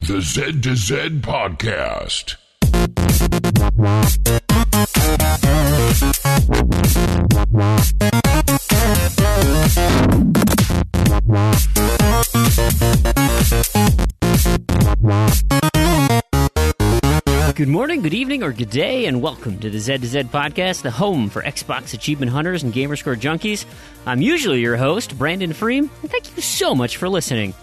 The Z to Z Podcast. Good morning, good evening, or good day, and welcome to the Z to Z Podcast, the home for Xbox achievement hunters and gamerscore junkies. I'm usually your host, Brandon Freem, and thank you so much for listening.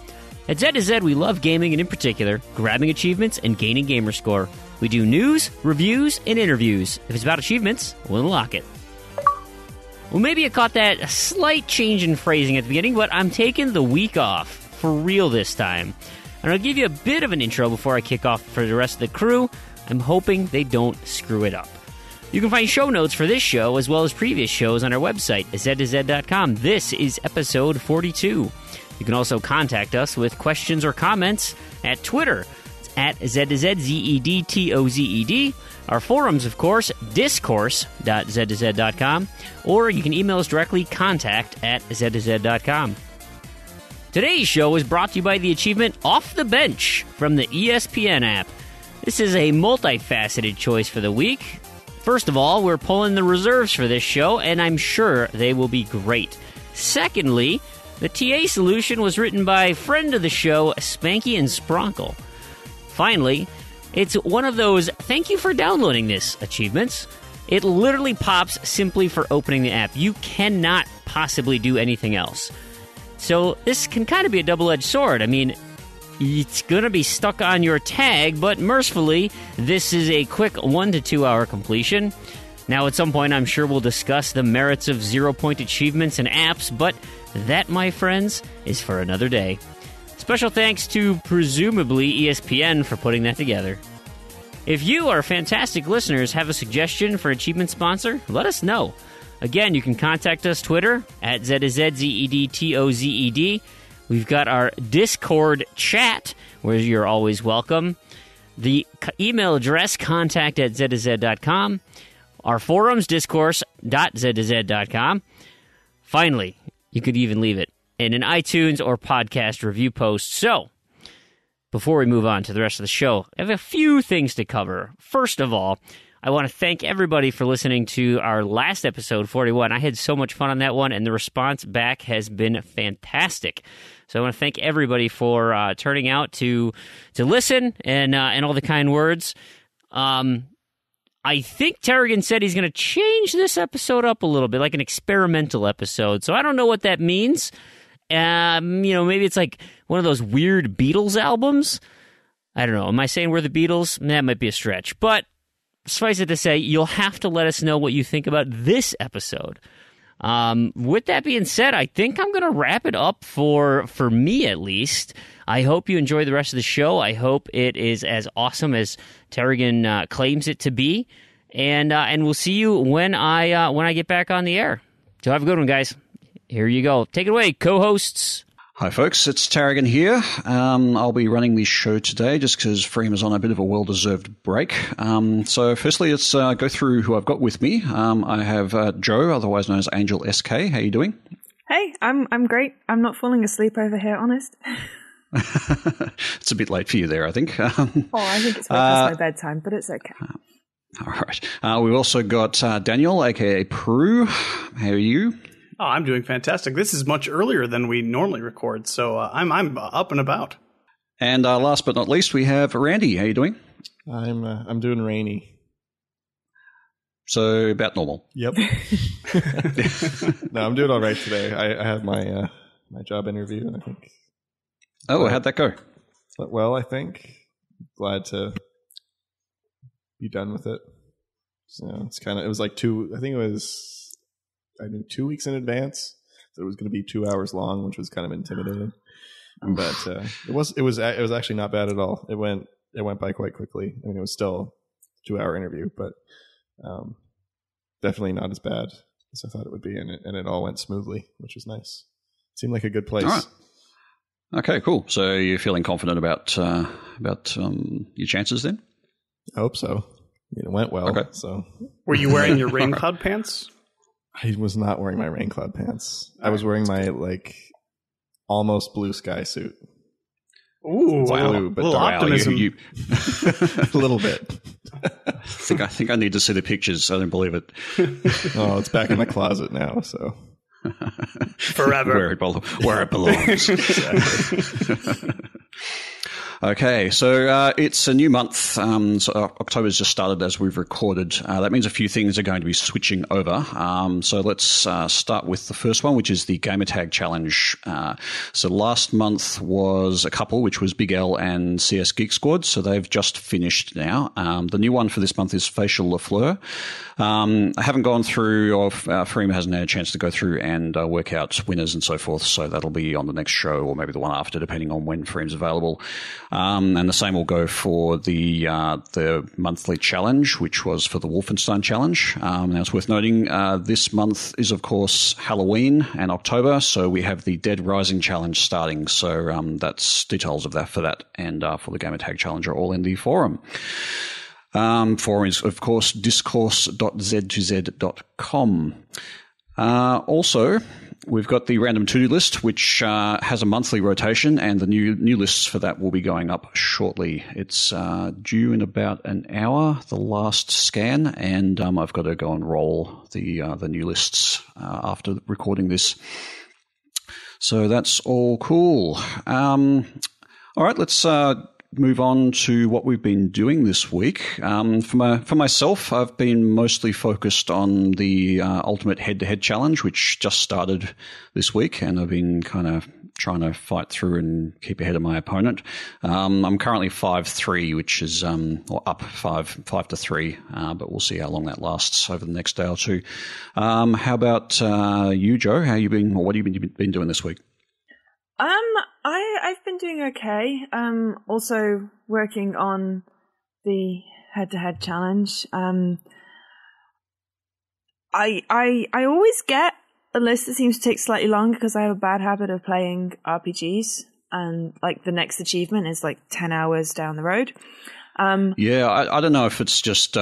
At Z to Z, we love gaming, and in particular, grabbing achievements and gaining gamerscore. We do news, reviews, and interviews. If it's about achievements, we'll unlock it. Well, maybe you caught that slight change in phrasing at the beginning, but I'm taking the week off, for real this time. And I'll give you a bit of an intro before I kick off for the rest of the crew. I'm hoping they don't screw it up. You can find show notes for this show as well as previous shows on our website, z2z.com. This is episode 42. You can also contact us with questions or comments at Twitter. It's at Z2Z, Our forums, of course, discourse.z2z.com. Or you can email us directly, contact@z2z.com. Today's show is brought to you by the achievement Off the Bench from the ESPN app. This is a multifaceted choice for the week. First of all, we're pulling the reserves for this show, and I'm sure they will be great. Secondly, the TA solution was written by friend of the show, Spanky and Spronkle. Finally, it's one of those thank you for downloading this achievements. It literally pops simply for opening the app. You cannot possibly do anything else. So this can kind of be a double-edged sword. I mean, it's going to be stuck on your tag, but mercifully, this is a quick 1 to 2 hour completion. Now, at some point, I'm sure we'll discuss the merits of 0-point achievements and apps, but that, my friends, is for another day. Special thanks to, presumably, ESPN for putting that together. If you, our fantastic listeners, have a suggestion for achievement sponsor, let us know. Again, you can contact us Twitter, at ZZZEDTOZED. We've got our Discord chat, where you're always welcome. The email address, contact@z2z.com. Our forums, discourse.z2z.com. Finally, you could even leave it in an iTunes or podcast review post. So, before we move on to the rest of the show, I have a few things to cover. First of all, I want to thank everybody for listening to our last episode, 41. I had so much fun on that one, and the response back has been fantastic. So I want to thank everybody for turning out to listen and all the kind words. I think Tarragon said he's going to change this episode up a little bit, like an experimental episode. So I don't know what that means. Maybe it's like one of those weird Beatles albums. I don't know. Am I saying we're the Beatles? That might be a stretch. But suffice it to say, you'll have to let us know what you think about this episode. With that being said, I think I'm going to wrap it up for me at least. I hope you enjoy the rest of the show. I hope it is as awesome as Tarragon claims it to be. And we'll see you when I get back on the air. So have a good one, guys. Here you go. Take it away, co-hosts. Hi, folks. It's Tarragon here. I'll be running this show today just because Freem is on a bit of a well-deserved break. So firstly, let's go through who I've got with me. I have Joe, otherwise known as Angel SK. How you doing? Hey, I'm great. I'm not falling asleep over here, honest. It's a bit late for you there, I think. I think it's past my bedtime, but it's okay. All right. We've also got Daniel, a.k.a. Prue. How are you? Oh, I'm doing fantastic. This is much earlier than we normally record, so I'm up and about. And last but not least, we have Randy. How you doing? I'm doing rainy. So about normal. Yep. No, I'm doing all right today. I had my job interview, and I think. Oh, how'd that go? Well, I think. Glad to be done with it. So it's kind of. It was like 2. I think it was. I knew 2 weeks in advance that it was going to be 2 hours long, which was kind of intimidating. But it was actually not bad at all. It went by quite quickly. I mean, it was still a 2-hour interview, but definitely not as bad as I thought it would be, and it all went smoothly, which was nice. It seemed like a good place. All right. Okay, cool. So you're feeling confident about your chances then? I hope so. It went well. Okay. So, were you wearing your rain cloud pants? I was not wearing my rain cloud pants. I was wearing my almost blue sky suit. Ooh, Wow, but a little optimism. A little bit. I think I need to see the pictures. I don't believe it. Oh, it's back in the closet now, so. Forever. Where it belongs. Okay, so it's a new month. So October's just started as we've recorded. That means a few things are going to be switching over. So let's start with the first one, which is the Gamertag Challenge. So last month was a couple, which was Big L and CS Geek Squad. So they've just finished now. The new one for this month is Facial LaFleur. I haven't gone through, or Freema hasn't had a chance to go through and work out winners and so forth. So that'll be on the next show or maybe the one after, depending on when Freema's available. And the same will go for the monthly challenge, which was for the Wolfenstein Challenge. Now it's worth noting this month is, of course, Halloween and October, so we have the Dead Rising Challenge starting. So that's details of that for that and for the Gamertag Challenge are all in the forum. Forum is, of course, discourse.z2z.com. Also, we've got the random to-do list, which has a monthly rotation, and the new lists for that will be going up shortly. It's due in about an hour, the last scan, and I've got to go and roll the new lists after recording this. So that's all cool. All right, let's move on to what we've been doing this week. For myself, I've been mostly focused on the Ultimate Head-to-Head Challenge, which just started this week, and I've been kind of trying to fight through and keep ahead of my opponent. I'm currently 5-3, which is or up 5-3, but we'll see how long that lasts over the next day or two. How about you, Joe? How you been? Or what have you been doing this week? I've been doing okay. Also working on the head-to-head challenge. I always get a list that seems to take slightly longer because I have a bad habit of playing RPGs, and like the next achievement is like 10 hours down the road. Yeah, I don't know if it's just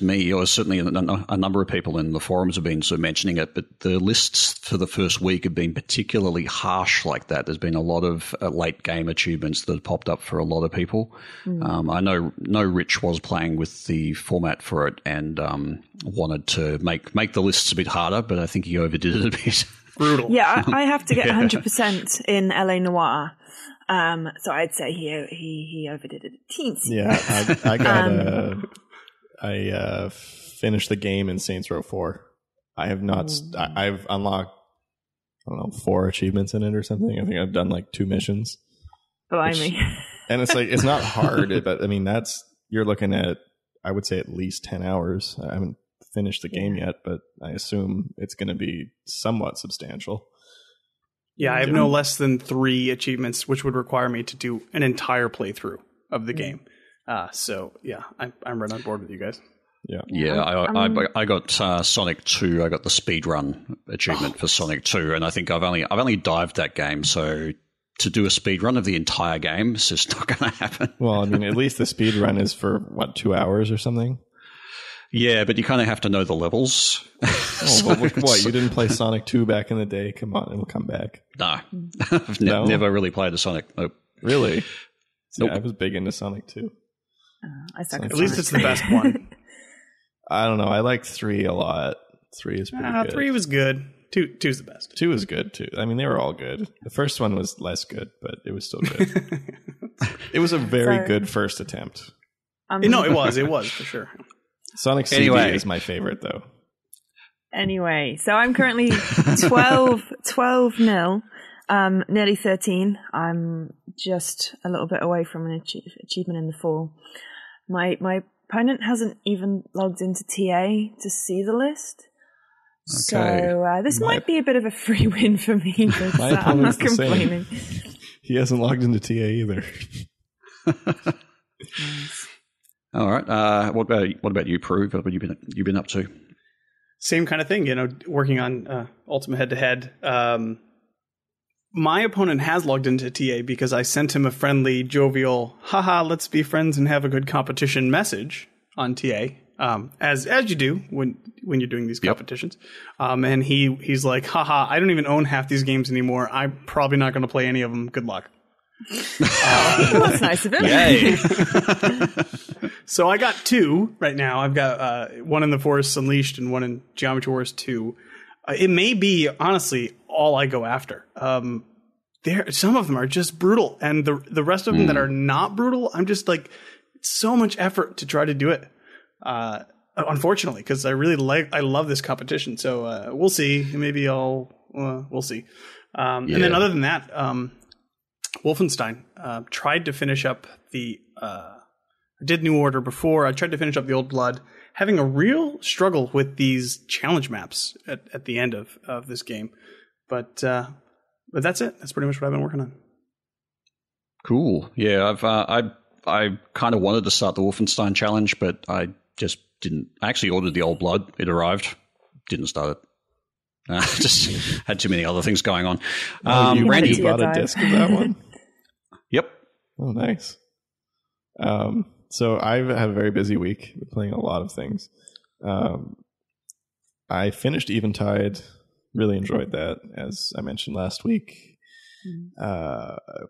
me, or certainly a number of people in the forums have been sort of mentioning it, but the lists for the first week have been particularly harsh like that. There's been a lot of late game achievements that have popped up for a lot of people. I know Rich was playing with the format for it and wanted to make the lists a bit harder, but I think he overdid it a bit. Brutal. Yeah, I have to get 100% in LA Noire. So I'd say he overdid it a teensy. Yeah, I finished the game in Saints Row 4. I have not. I've unlocked, I don't know, 4 achievements in it or something. I think I've done like 2 missions. Blimey. And it's like, it's not hard, but I mean, you're looking at, I would say, at least 10 hours. I haven't finished the game yet, but I assume it's going to be somewhat substantial. Yeah, I have no less than 3 achievements, which would require me to do an entire playthrough of the game. So yeah, I'm right on board with you guys. Yeah. I got Sonic 2. I got the speedrun achievement for Sonic 2, and I think I've only dived that game. So to do a speedrun of the entire game is just not going to happen. Well, I mean, at least the speedrun is for 2 hours or something. Yeah, but you kind of have to know the levels. What, you didn't play Sonic 2 back in the day? Come on, it'll come back. No. I've never really played a Sonic. Nope. Really? Nope. Yeah, I was big into Sonic 2. At least it's the best one. I don't know. I liked 3 a lot. 3 is pretty good. 3 was good. 2's the best. 2 was good, too. I mean, they were all good. The first one was less good, but it was still good. It was a very good first attempt. No, it was for sure. Sonic CD is my favorite, though. Anyway, so I'm currently 12-0, nearly 13. I'm just a little bit away from an achievement in the fall. My opponent hasn't even logged into TA to see the list. Okay. So this might be a bit of a free win for me, but I'm not complaining. He hasn't logged into TA either. Nice. All right. What about you, Prue? What have you been up to? Same kind of thing, working on Ultimate Head-to-Head. My opponent has logged into TA because I sent him a friendly, jovial, haha, let's be friends and have a good competition message on TA, as you do when you're doing these competitions. And he's like, haha, I don't even own half these games anymore. I'm probably not going to play any of them. Good luck. Well, that's nice of him. Yay! So I got 2 right now. I've got one in the Forests Unleashed and one in Geometry Wars 2. It may be, honestly, all I go after. Some of them are just brutal, and the rest of them that are not brutal, I'm just like, it's so much effort to try to do it. Unfortunately, because I love this competition. So we'll see. Maybe we'll see. And then other than that, Wolfenstein tried to finish up I did New Order before. I tried to finish up the Old Blood, having a real struggle with these challenge maps at the end of this game. But that's it. That's pretty much what I've been working on. Cool. Yeah, I kind of wanted to start the Wolfenstein challenge, but I just didn't. I actually ordered the Old Blood. It arrived. Didn't start it. Just had too many other things going on. Randy, you bought a disc of that one? Yep. Oh, nice. So I've had a very busy week with playing a lot of things. I finished Eventide. Really enjoyed that, as I mentioned last week.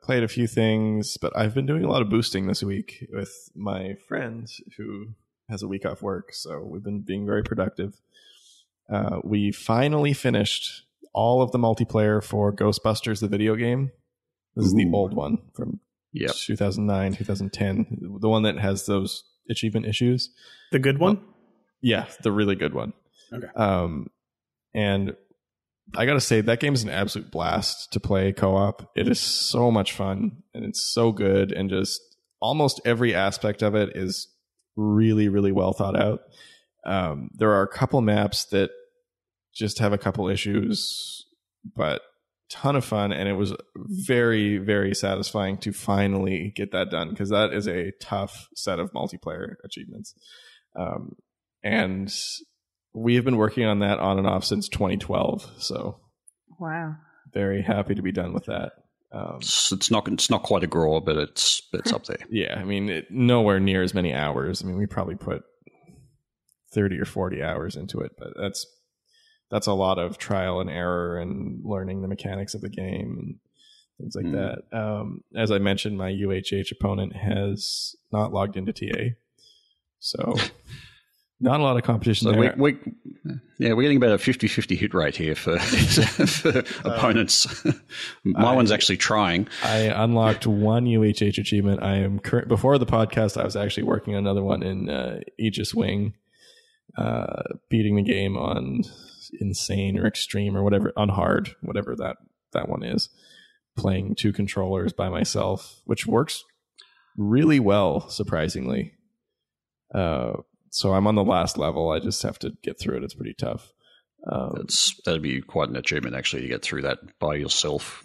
Played a few things, but I've been doing a lot of boosting this week with my friend who has a week off work, so we've been being very productive. We finally finished all of the multiplayer for Ghostbusters, the video game. This is the old one from 2009, 2010, the one that has those achievement issues. The good one? Yeah, the really good one. Okay. And I gotta say, that game is an absolute blast to play co-op. It is so much fun, and it's so good, and just almost every aspect of it is really, really well thought out. There are a couple maps that just have a couple issues, but ton of fun, and it was very, very satisfying to finally get that done, because that is a tough set of multiplayer achievements. And we have been working on that on and off since 2012, so wow, very happy to be done with that. It's not quite a grower, but it's up there. Yeah, I mean, nowhere near as many hours. I mean, we probably put 30 or 40 hours into it, but that's a lot of trial and error and learning the mechanics of the game and things like that. As I mentioned, my UHH opponent has not logged into TA, so not a lot of competition so there. we're getting about a 50-50 hit rate here for opponents. My one's actually trying. I unlocked one UHH achievement. I am before the podcast, I was actually working on another one in Aegis Wing, beating the game on insane or extreme or whatever, on hard, whatever that one is, playing 2 controllers by myself, which works really well, surprisingly. So I'm on the last level. I just have to get through it. It's pretty tough. That'd be quite an achievement, actually, to get through that by yourself.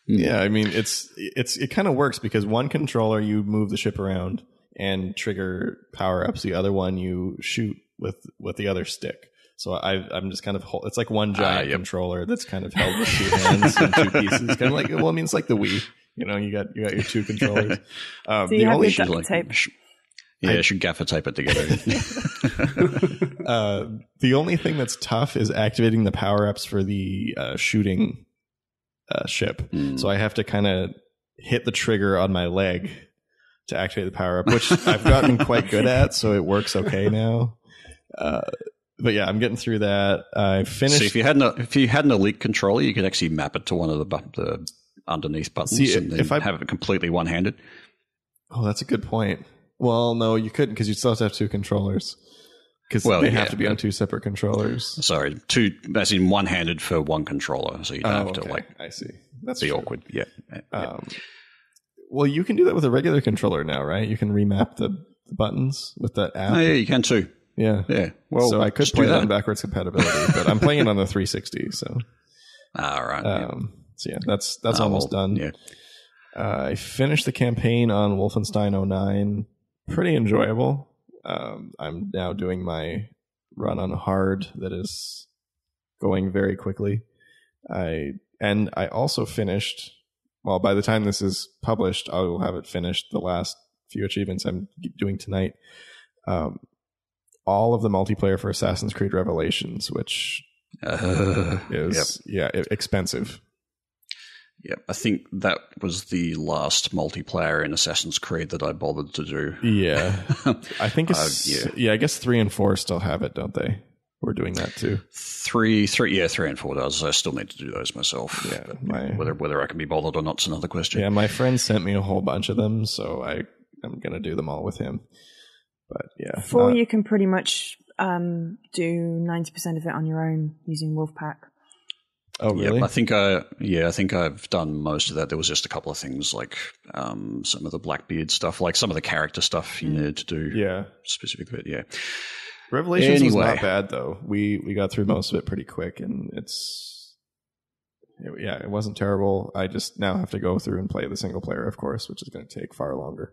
Yeah, I mean, it kind of works because one controller you move the ship around and trigger power ups. The other one you shoot with the other stick. So I'm just kind of it's like one giant controller that's kind of held with 2 hands and 2 pieces. Kind of like, well, I mean, it's like the Wii. You know, you got your 2 controllers. So you have your duct tape. I should gaffer tape it together. The only thing that's tough is activating the power-ups for the shooting ship. So I have to kind of hit the trigger on my leg to activate the power-up, which I've gotten quite good at, so it works okay now. But yeah, I'm getting through that. I finished. So if you had an elite controller, you could actually map it to one of the underneath buttons and then have it completely one-handed. Oh, that's a good point. Well, no, you couldn't because you still have to have 2 controllers. Because they have to be on 2 separate controllers. Sorry, 2, as in one-handed for 1 controller, so you don't have to I see. That's be true. awkward. Yeah. Well, you can do that with a regular controller now, right? You can remap the buttons with that app. Oh, yeah, you can too. Yeah. Well, so I could play that in backwards compatibility, but I'm playing it on the 360. So. All right. So yeah, that's almost done. Yeah. I finished the campaign on Wolfenstein 09. Pretty enjoyable. I'm now doing my run on hard that is going very quickly. I also finished, well, by the time this is published, I will have it finished, the last few achievements I'm doing tonight. All of the multiplayer for Assassin's Creed Revelations, which is expensive. Yeah, I think that was the last multiplayer in Assassin's Creed that I bothered to do. Yeah. I think it's... I guess 3 and 4 still have it, don't they? We're doing that too. 3 and 4 does. I still need to do those myself. Yeah, whether I can be bothered or not is another question. Yeah, my friend sent me a whole bunch of them, so I'm going to do them all with him. But yeah. 4, you can pretty much do 90% of it on your own using Wolfpack. Oh, really? I think I've done most of that. There was just a couple of things like some of the Blackbeard stuff, like some of the character stuff you needed to do specifically. Yeah. Revelations was not bad, though. We got through most of it pretty quick, and it wasn't terrible. I just now have to go through and play the single player, of course, which is going to take far longer.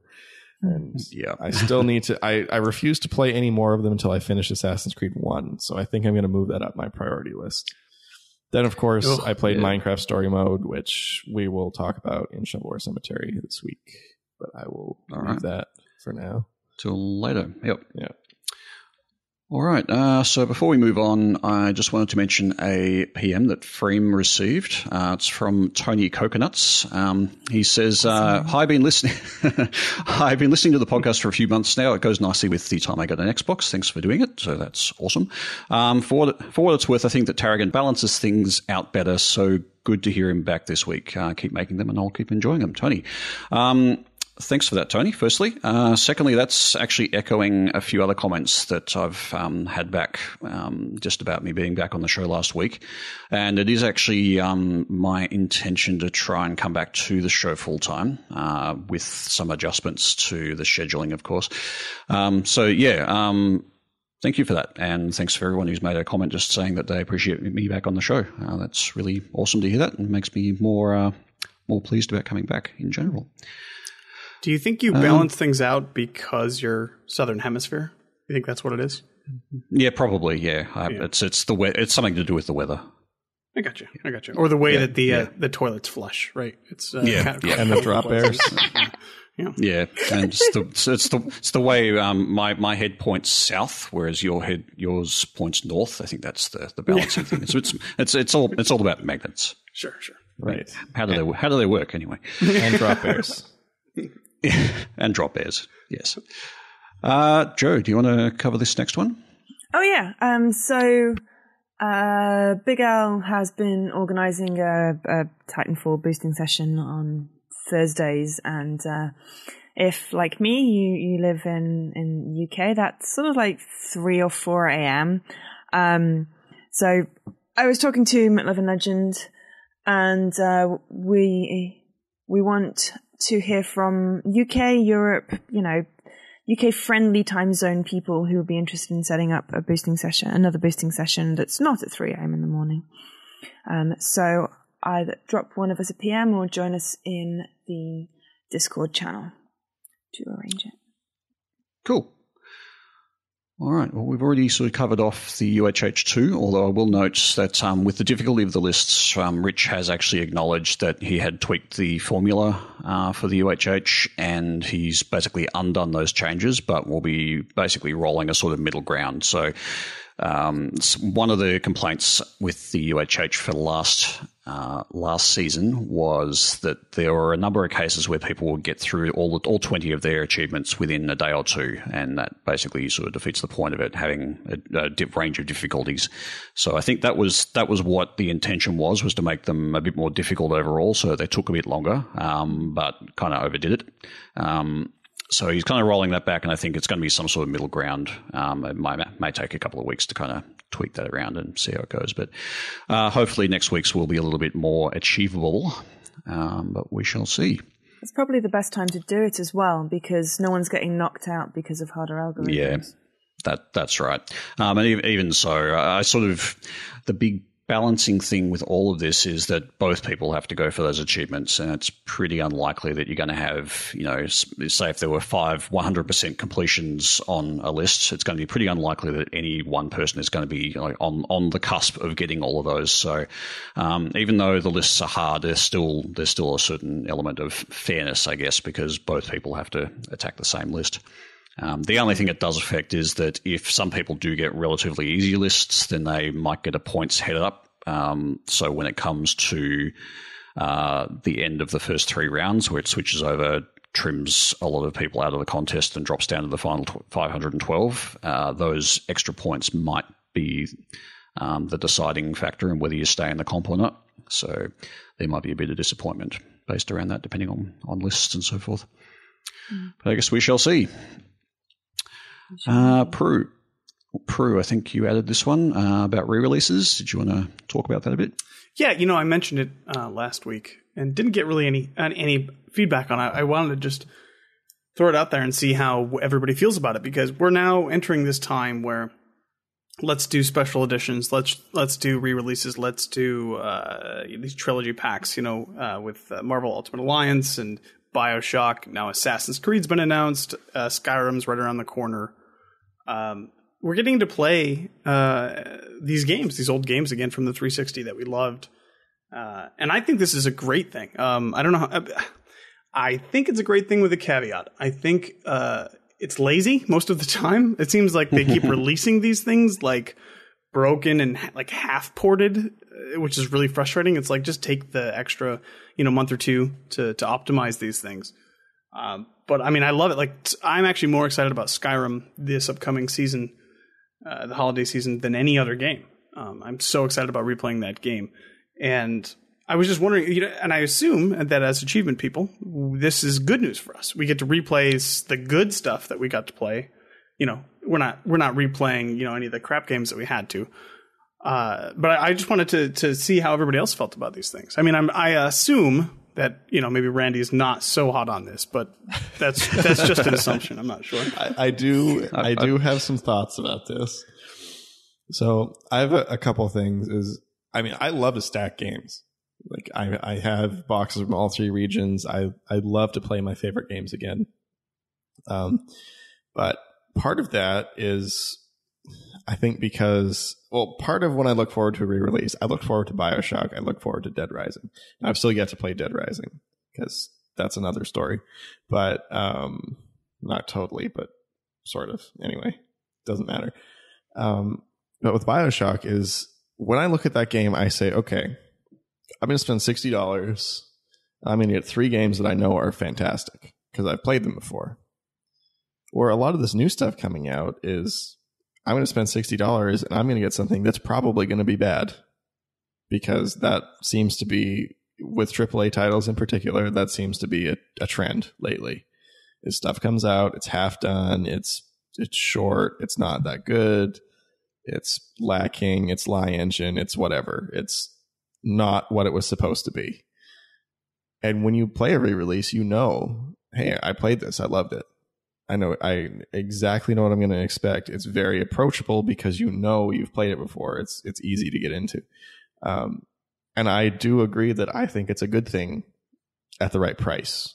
And I still need to... I refuse to play any more of them until I finish Assassin's Creed 1, so I think I'm going to move that up my priority list. Then, of course, I played Minecraft Story Mode, which we will talk about in Shovelware Cemetery this week. But I will leave that for now. Till later. Yep. Yeah. All right. So before we move on, I just wanted to mention a PM that Freem received. It's from Tony Coconuts. He says, "Hi, I've been listening. I've been listening to the podcast for a few months now. It goes nicely with the time I get an Xbox. Thanks for doing it. So that's awesome. For what it's worth, I think that Tarragon balances things out better. So good to hear him back this week. Keep making them, and I'll keep enjoying them, Tony." Thanks for that, Tony, firstly. Secondly, that's actually echoing a few other comments that I've had back just about me being back on the show last week. And it is actually my intention to try and come back to the show full-time with some adjustments to the scheduling, of course. Thank you for that. And thanks for everyone who's made a comment just saying that they appreciate me back on the show. That's really awesome to hear that and makes me more pleased about coming back in general. Do you think you balance things out because you're Southern Hemisphere? You think that's what it is? Yeah, probably. Yeah, it's it's something to do with the weather. I got you. Or the way that the toilets flush, right? It's and the drop airs. Yeah, and it's the way my head points south, whereas yours points north. I think that's the balancing thing. So it's all about magnets. Sure. Right. How do they work anyway? And drop airs. And drop airs, yes. Joe, do you want to cover this next one? Oh, yeah. So Big Al has been organising a Titanfall boosting session on Thursdays. And if, like me, you live in UK, that's sort of like 3 or 4 a.m. So I was talking to McLovin Legend, and we want to hear from UK, Europe, UK-friendly time zone people who would be interested in setting up another boosting session that's not at 3 a.m. in the morning. So either drop one of us a PM or join us in the Discord channel to arrange it. Cool. All right. Well, we've already sort of covered off the UHH2, although I will note that with the difficulty of the lists, Rich has actually acknowledged that he had tweaked the formula for the UHH, and he's basically undone those changes, but will be basically rolling a sort of middle ground. So one of the complaints with the UHH for last season was that there were a number of cases where people would get through all 20 of their achievements within a day or two, and that basically sort of defeats the point of it having a range of difficulties. So I think that was what the intention was to make them a bit more difficult overall, so they took a bit longer, but kind of overdid it. So he's kind of rolling that back, and I think it's going to be some sort of middle ground. It may take a couple of weeks to kind of tweak that around and see how it goes. But hopefully next week's will be a little bit more achievable, but we shall see. It's probably the best time to do it as well, because no one's getting knocked out because of harder algorithms. Yeah, that's right. And even so, I sort of the big balancing thing with all of this is that both people have to go for those achievements, and it's pretty unlikely that you're going to have, say if there were 5 100% completions on a list, it's going to be pretty unlikely that any one person is going to be on the cusp of getting all of those. So even though the lists are hard, there's still a certain element of fairness, I guess, because both people have to attack the same list. The only thing it does affect is that if some people do get relatively easy lists, then they might get a points head up. So when it comes to the end of the first 3 rounds, where it switches over, trims a lot of people out of the contest and drops down to the final 512. Those extra points might be the deciding factor in whether you stay in the comp or not. So there might be a bit of disappointment based around that, depending on lists and so forth. But I guess we shall see. Prue, I think you added this one about re-releases. Did you want to talk about that a bit? Yeah, I mentioned it last week and didn't get really any feedback on it. I wanted to just throw it out there and see how everybody feels about it, because we're now entering this time where let's do special editions, let's do re-releases, let's do these trilogy packs, with Marvel Ultimate Alliance and BioShock. Now Assassin's Creed's been announced. Skyrim's right around the corner. We're getting to play these old games again from the 360 that we loved. And I think this is a great thing. I don't know I think it's a great thing with a caveat. I think it's lazy most of the time. It seems like they keep releasing these things like broken and like half ported, which is really frustrating. It's like, just take the extra, month or two to optimize these things. But I mean, I love it. Like, I'm actually more excited about Skyrim this upcoming season, the holiday season, than any other game. I'm so excited about replaying that game. And I was just wondering, and I assume that as achievement people, this is good news for us. We get to replay the good stuff that we got to play. We're not replaying, any of the crap games that we had to. But I just wanted to see how everybody else felt about these things. I mean, I assume that, maybe Randy is not so hot on this, but that's just an assumption. I'm not sure. I do have some thoughts about this. So I have a couple of things. I love to stack games. Like, I have boxes from all 3 regions. I love to play my favorite games again. But part of that is, I think, because, part of when I look forward to a re-release, I look forward to BioShock. I look forward to Dead Rising. I've still yet to play Dead Rising, because that's another story. But not totally, but sort of. Anyway, doesn't matter. But with BioShock is, when I look at that game, I say, okay, I'm going to spend $60. I'm going to get 3 games that I know are fantastic because I've played them before. Or a lot of this new stuff coming out is, I'm going to spend $60 and I'm going to get something that's probably going to be bad, because that seems to be, with AAA titles in particular, that seems to be a trend lately. As stuff comes out, it's half done, it's short, it's not that good, it's lacking, it's lie engine, it's whatever. It's not what it was supposed to be. And when you play a re-release, hey, I played this, I loved it. I exactly know what I'm going to expect. It's very approachable because you've played it before. It's easy to get into. And I do agree that I think it's a good thing at the right price.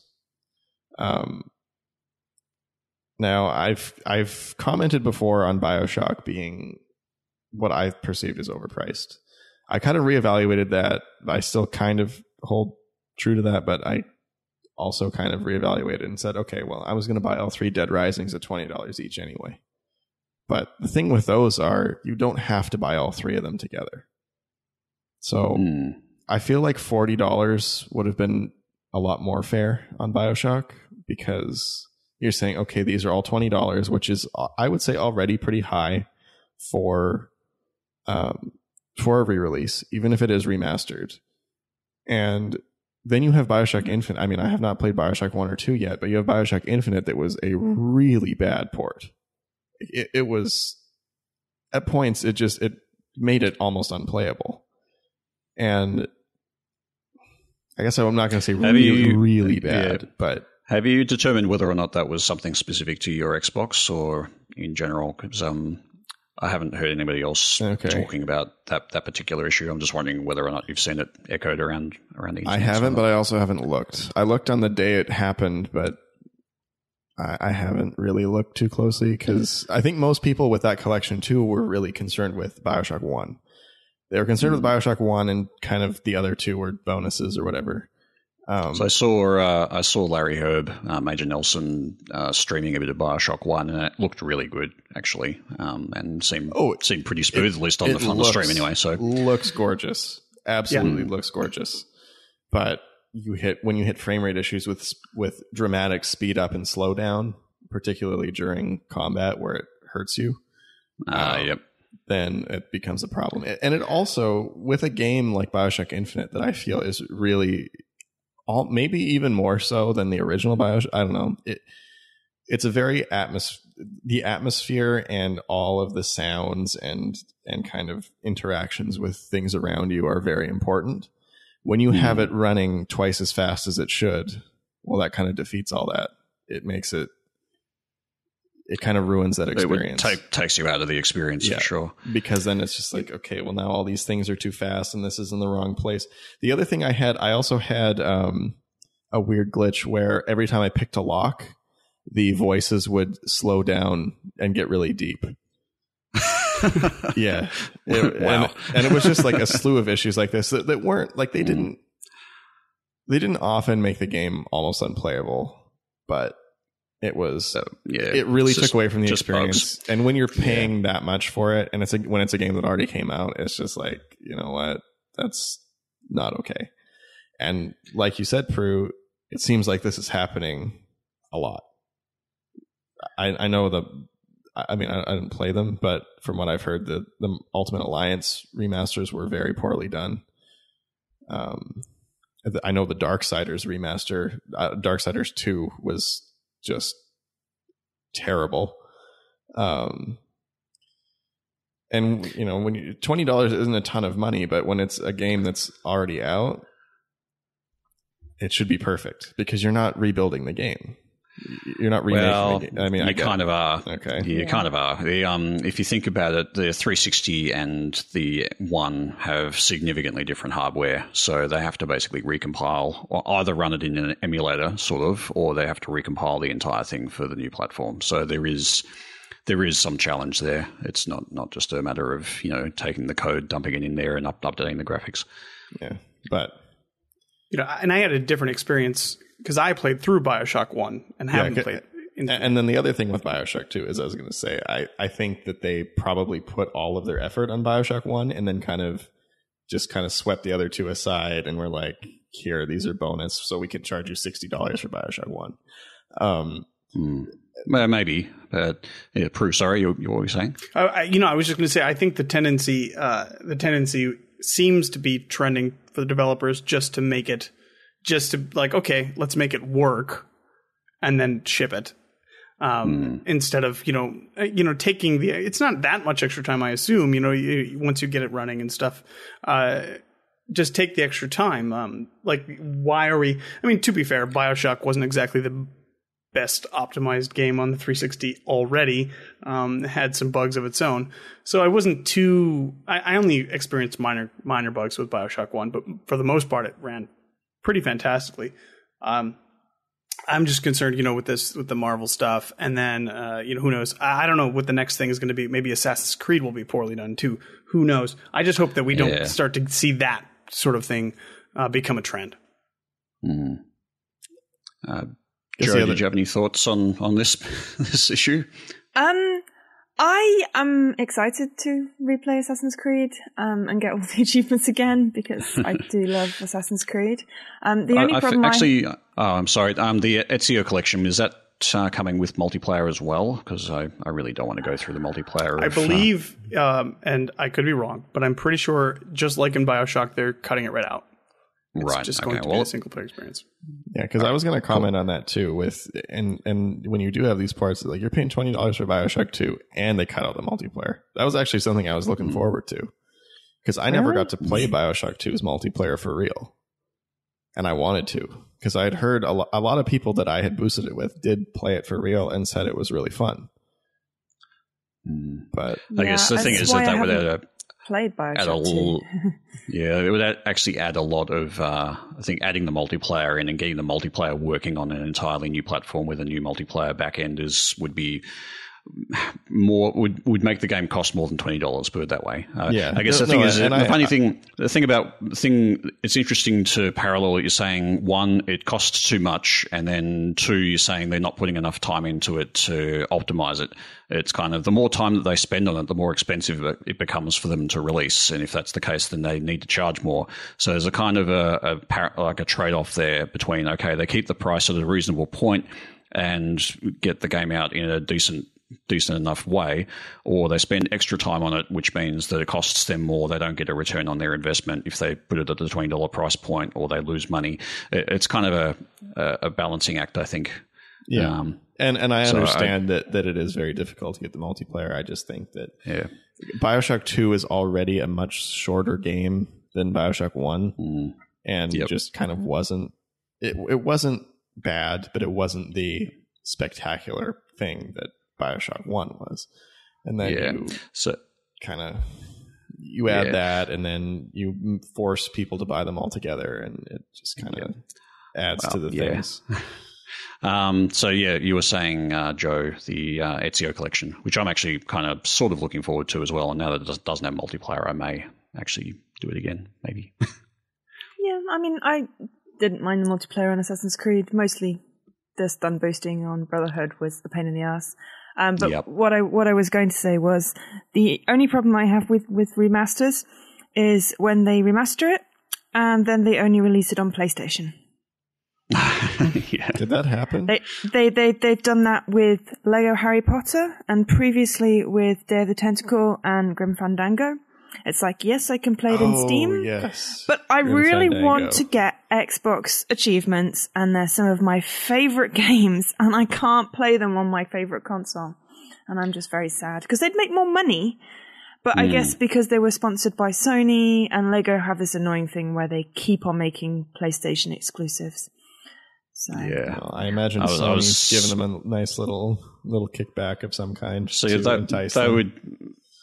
Now, I've commented before on BioShock being what I perceived as overpriced. I kind of reevaluated that. I still kind of hold true to that, but I also kind of reevaluated and said, okay, well, I was going to buy all 3 Dead Risings at $20 each anyway. But the thing with those are, you don't have to buy all 3 of them together. So I feel like $40 would have been a lot more fair on BioShock, because you're saying, okay, these are all $20, which is, I would say, already pretty high for a re-release, even if it is remastered. And then you have BioShock Infinite. I mean, I have not played BioShock 1 or 2 yet, but you have BioShock Infinite that was a really bad port. It was, at points, it made it almost unplayable. And I guess I'm not going to say really bad, but... Have you determined whether or not that was something specific to your Xbox or in general? Because I haven't heard anybody else talking about that particular issue. I'm just wondering whether or not you've seen it echoed around the internet. I haven't, but I also haven't looked. I looked on the day it happened, but I haven't really looked too closely, because I think most people with that collection too were really concerned with BioShock 1. They were concerned with BioShock 1, and kind of the other 2 were bonuses or whatever. So I saw Larry Herb, Major Nelson, streaming a bit of BioShock 1, and it looked really good, actually, and seemed pretty smooth, at least on the stream anyway. So looks gorgeous. Absolutely looks gorgeous. but when you hit frame rate issues with dramatic speed up and slow down, particularly during combat where it hurts you, then it becomes a problem. And it also, with a game like BioShock Infinite that I feel is really maybe even more so than the original BioShock, I don't know, it's a very the atmosphere and all of the sounds and kind of interactions with things around you are very important. When you have it running twice as fast as it should, well, that kind of defeats all that. It makes it kind of ruins that experience. It takes you out of the experience, for sure. Because then it's just like, okay, well, now all these things are too fast and this is in the wrong place. The other thing I also had a weird glitch where every time I picked a lock, the voices would slow down and get really deep. Yeah. Wow. And it was just like a slew of issues like this that weren't like they didn't often make the game almost unplayable, but it was it really took away from the experience. Bugs. And when you're paying that much for it, and when it's a game that already came out, it's just like, you know what, that's not okay. And like you said, Prue, it seems like this is happening a lot. I know I didn't play them, but from what I've heard, the Ultimate Alliance remasters were very poorly done. I know the Darksiders remaster, Darksiders 2 was just terrible. And when $20 isn't a ton of money, but when it's a game that's already out, it should be perfect because you're not rebuilding the game. You're not remaking the game. I mean, you kind of are. Okay. You kind of are. If you think about it, the 360 and the One have significantly different hardware. So they have to basically recompile, or either run it in an emulator, sort of, or they have to recompile the entire thing for the new platform. So there is some challenge there. It's not just a matter of, taking the code, dumping it in there, and updating the graphics. Yeah. But and I had a different experience because I played through BioShock 1 and haven't played Infinite. And then the other thing with BioShock 2 is I was going to say, I think that they probably put all of their effort on BioShock 1 and then kind of swept the other two aside and were like, here, these are bonus, so we could charge you $60 for BioShock 1. Well, maybe. But Prue, sorry, what were you saying? I was just going to say, I think the tendency seems to be trending for the developers just to make it, okay, let's make it work and then ship it. Instead of, taking it's not that much extra time, I assume, once you get it running and stuff, just take the extra time. Why are we, to be fair, BioShock wasn't exactly the best optimized game on the 360 already. Had some bugs of its own. So I wasn't I only experienced minor bugs with BioShock 1, but for the most part, it ran pretty fantastically. I'm just concerned, with the Marvel stuff. And then, who knows? I don't know what the next thing is going to be. Maybe Assassin's Creed will be poorly done too. Who knows? I just hope that we don't start to see that sort of thing become a trend. Joe, did you have any thoughts on this issue? I am excited to replay Assassin's Creed and get all the achievements again because I do love Assassin's Creed. The only problem I'm sorry. The Ezio collection, is that coming with multiplayer as well? Because I really don't want to go through the multiplayer. I believe, and I could be wrong, but I'm pretty sure, just like in BioShock, they're cutting it right out. It's just going to be a single player experience. Yeah, because I was going to comment on that too. And when you do have these parts, like you're paying $20 for BioShock 2, and they cut out the multiplayer. That was actually something I was looking forward to, because I never got to play BioShock 2's multiplayer for real, and I wanted to, because I had heard a lot of people that I had boosted it with did play it for real and said it was really fun. But I guess the thing is that would played BioShock 2. Yeah, it would actually add a lot of, I think, adding the multiplayer in and getting the multiplayer working on an entirely new platform with a new multiplayer backend would be more would make the game cost more than $20. Put it that way. Yeah, I guess it's interesting to parallel what you're saying. One, it costs too much, and then two, you're saying they're not putting enough time into it to optimize it. It's kind of the more time that they spend on it, the more expensive it becomes for them to release. And if that's the case, then they need to charge more. So there's a kind of a trade-off there between, okay, they keep the price at a reasonable point and get the game out in a decent enough way, or they spend extra time on it, which means that it costs them more. They don't get a return on their investment if they put it at the $20 price point, or they lose money. It's kind of a balancing act, I think. Yeah. And I understand that it is very difficult to get the multiplayer. I just think that BioShock 2 is already a much shorter game than BioShock 1, and just kind of wasn't. It wasn't bad, but it wasn't the spectacular thing that BioShock 1 was. And then you add that, and then you force people to buy them all together, and it just kind of adds to the things. You were saying, Joe, the Ezio collection, which I'm actually kind of sort of looking forward to as well. And now that it doesn't have multiplayer, I may actually do it again, maybe. Yeah, I mean, I didn't mind the multiplayer on Assassin's Creed. Mostly the stun boosting on Brotherhood was a pain in the ass. But what I was going to say was the only problem I have with remasters is when they remaster it and then they only release it on PlayStation. Did that happen? They've done that with Lego Harry Potter and previously with Day of the Tentacle and Grim Fandango. It's like, yes, I can play it in Steam, but I really want to get Xbox achievements, and they're some of my favorite games, and I can't play them on my favorite console. And I'm just very sad, because they'd make more money, but I guess because they were sponsored by Sony, and Lego have this annoying thing where they keep on making PlayStation exclusives. So. Yeah, well, I imagine Sony's giving them a nice little kickback of some kind. So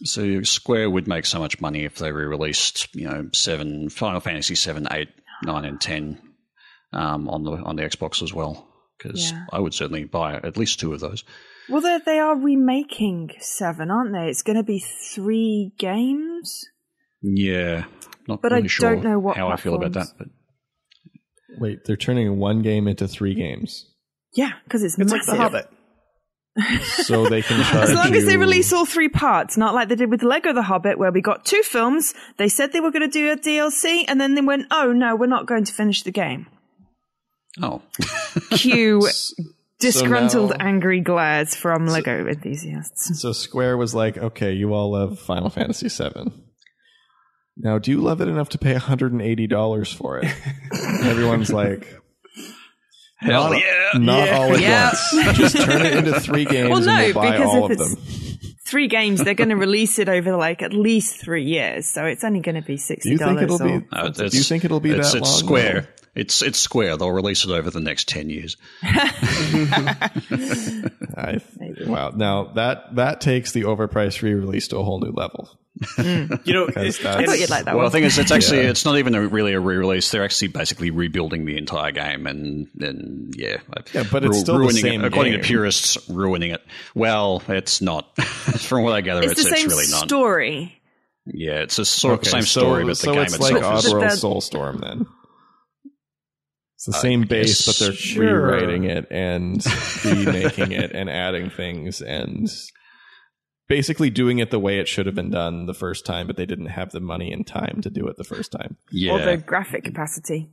So Square would make so much money if they re-released, Final Fantasy 7, 8, 9, and 10 on the Xbox as well. Because I would certainly buy at least 2 of those. Well, they are remaking 7, aren't they? It's going to be 3 games. Yeah, not but really I sure don't know what how platforms. I feel about that. But wait, they're turning 1 game into 3 games. Yeah, because it's like massive. The Hobbit. So they can charge as long as they you- release all 3 parts, not like they did with Lego The Hobbit, where we got 2 films. They said they were going to do a DLC, and then they went, "Oh no, we're not going to finish the game." Oh, Cue disgruntled, now- angry glares from Lego enthusiasts. So Square was like, "Okay, you all love Final Fantasy 7. Now, do you love it enough to pay $180 for it?" And everyone's like, hell Not all at once. Just turn it into 3 games Well, no, and we'll buy because all if of it's them. 3 games, they're going to release it over at least 3 years, so it's only going to be $60. Do you think it'll be? No, Do you think it'll be that long? It's Square. It's Square. They'll release it over the next 10 years. Wow. Now that takes the overpriced re-release to a whole new level. I thought you'd like that one. Well, the thing is, it's actually it's not even really a re-release. They're actually basically rebuilding the entire game, and but it's still ruining the same it. According game. to purists, ruining it. Well, it's not. From what I gather, it's the same really not. story. Yeah, it's a same story, but the game it's itself like is. Oddworld Soulstorm then. It's the same base, but they're rewriting it and remaking it and adding things and basically doing it the way it should have been done the first time, but they didn't have the money and time to do it the first time. Yeah. Or the graphic capacity.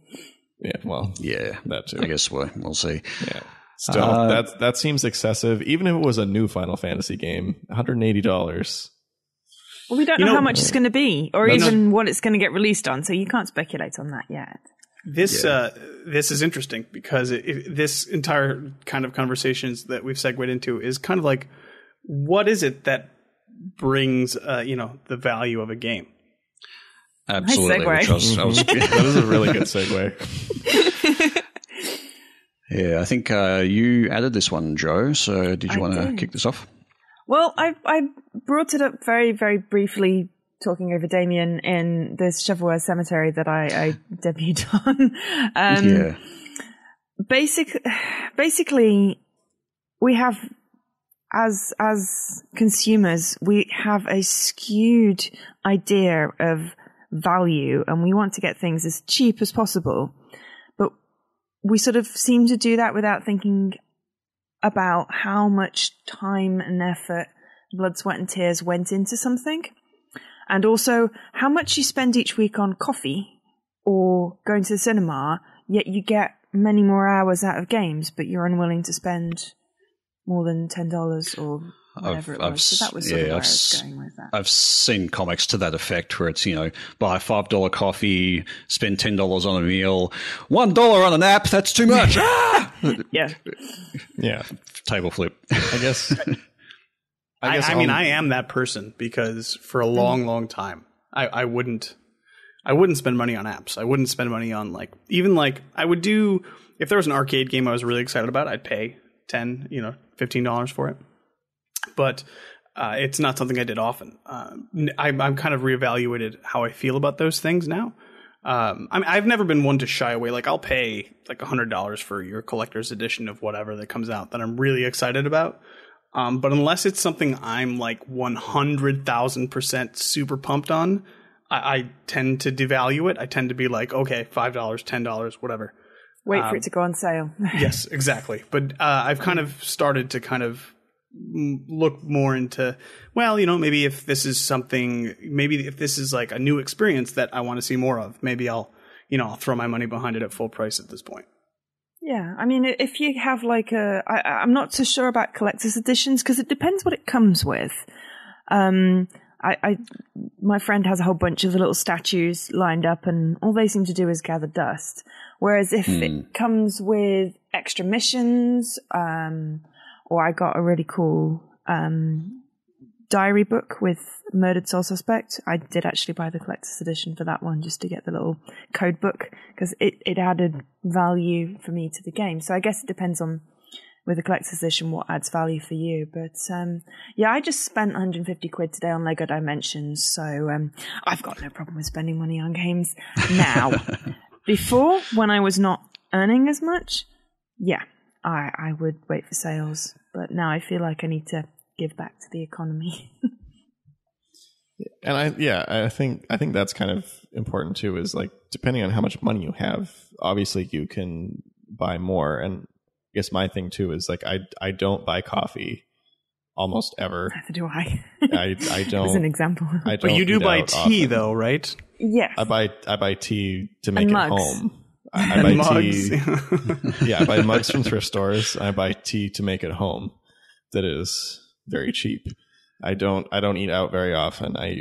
Yeah, well, that too. I guess we'll see. Yeah. Still, that seems excessive. Even if it was a new Final Fantasy game, $180. Well, we don't know how much it's going to be, or even what it's going to get released on, so you can't speculate on that yet. This is interesting because this entire kind of conversations that we've segued into is kind of like, what is it that brings the value of a game? Absolutely. Nice segue. That is a really good segue. Yeah, I think you added this one, Joe. So did you want to kick this off? Well, I brought it up very, very briefly talking over Damien in this Shovelware Cemetery that I debuted on. Basically, we have as consumers, we have a skewed idea of value, and we want to get things as cheap as possible. But we sort of seem to do that without thinking about how much time and effort, blood, sweat, and tears went into something. And also how much you spend each week on coffee or going to the cinema, yet you get many more hours out of games, but you're unwilling to spend more than $10 or whatever it was. So that was sort of where I was going with that. I've seen comics to that effect where it's, buy a $5 coffee, spend $10 on a meal, $1 on an app, that's too much. Yeah. Yeah. Table flip. I guess. I mean, I am that person because for a long, long time, I wouldn't spend money on apps. I wouldn't spend money on I would do, if there was an arcade game I was really excited about, I'd pay $10, $15 for it. But it's not something I did often. I'm kind of reevaluated how I feel about those things now. I've never been one to shy away. Like, I'll pay like $100 for your collector's edition of whatever that comes out that I'm really excited about. But unless it's something I'm like 100,000% super pumped on, I tend to devalue it. I tend to be like, okay, $5, $10, whatever. Wait for it to go on sale. Yes, exactly. But I've kind of started to kind of look more into, maybe if this is something, maybe if this is like a new experience that I want to see more of, maybe I'll throw my money behind it at full price at this point. Yeah, I mean, if you have like I'm not so sure about collector's editions because it depends what it comes with. My friend has a whole bunch of the little statues lined up, and all they seem to do is gather dust. Whereas if it comes with extra missions, or I got a really cool diary book with Murdered Soul Suspect. I did actually buy the collector's edition for that one just to get the little code book because it added value for me to the game. So I guess it depends on, with the collector's edition, what adds value for you. But I just spent 150 quid today on Lego Dimensions, so I've got no problem with spending money on games now. Before, when I was not earning as much, I would wait for sales. But now I feel like I need to give back to the economy. And I think that's kind of important too, is like, depending on how much money you have, obviously you can buy more. And I guess my thing too is like, I don't buy coffee almost ever. Neither do I. I don't. As an example. But you do buy tea often, though, right? Yes. I buy tea to make and it mugs. home. I buy mugs. tea. I buy mugs from thrift stores. I buy tea to make it home. That is very cheap. I don't eat out very often. I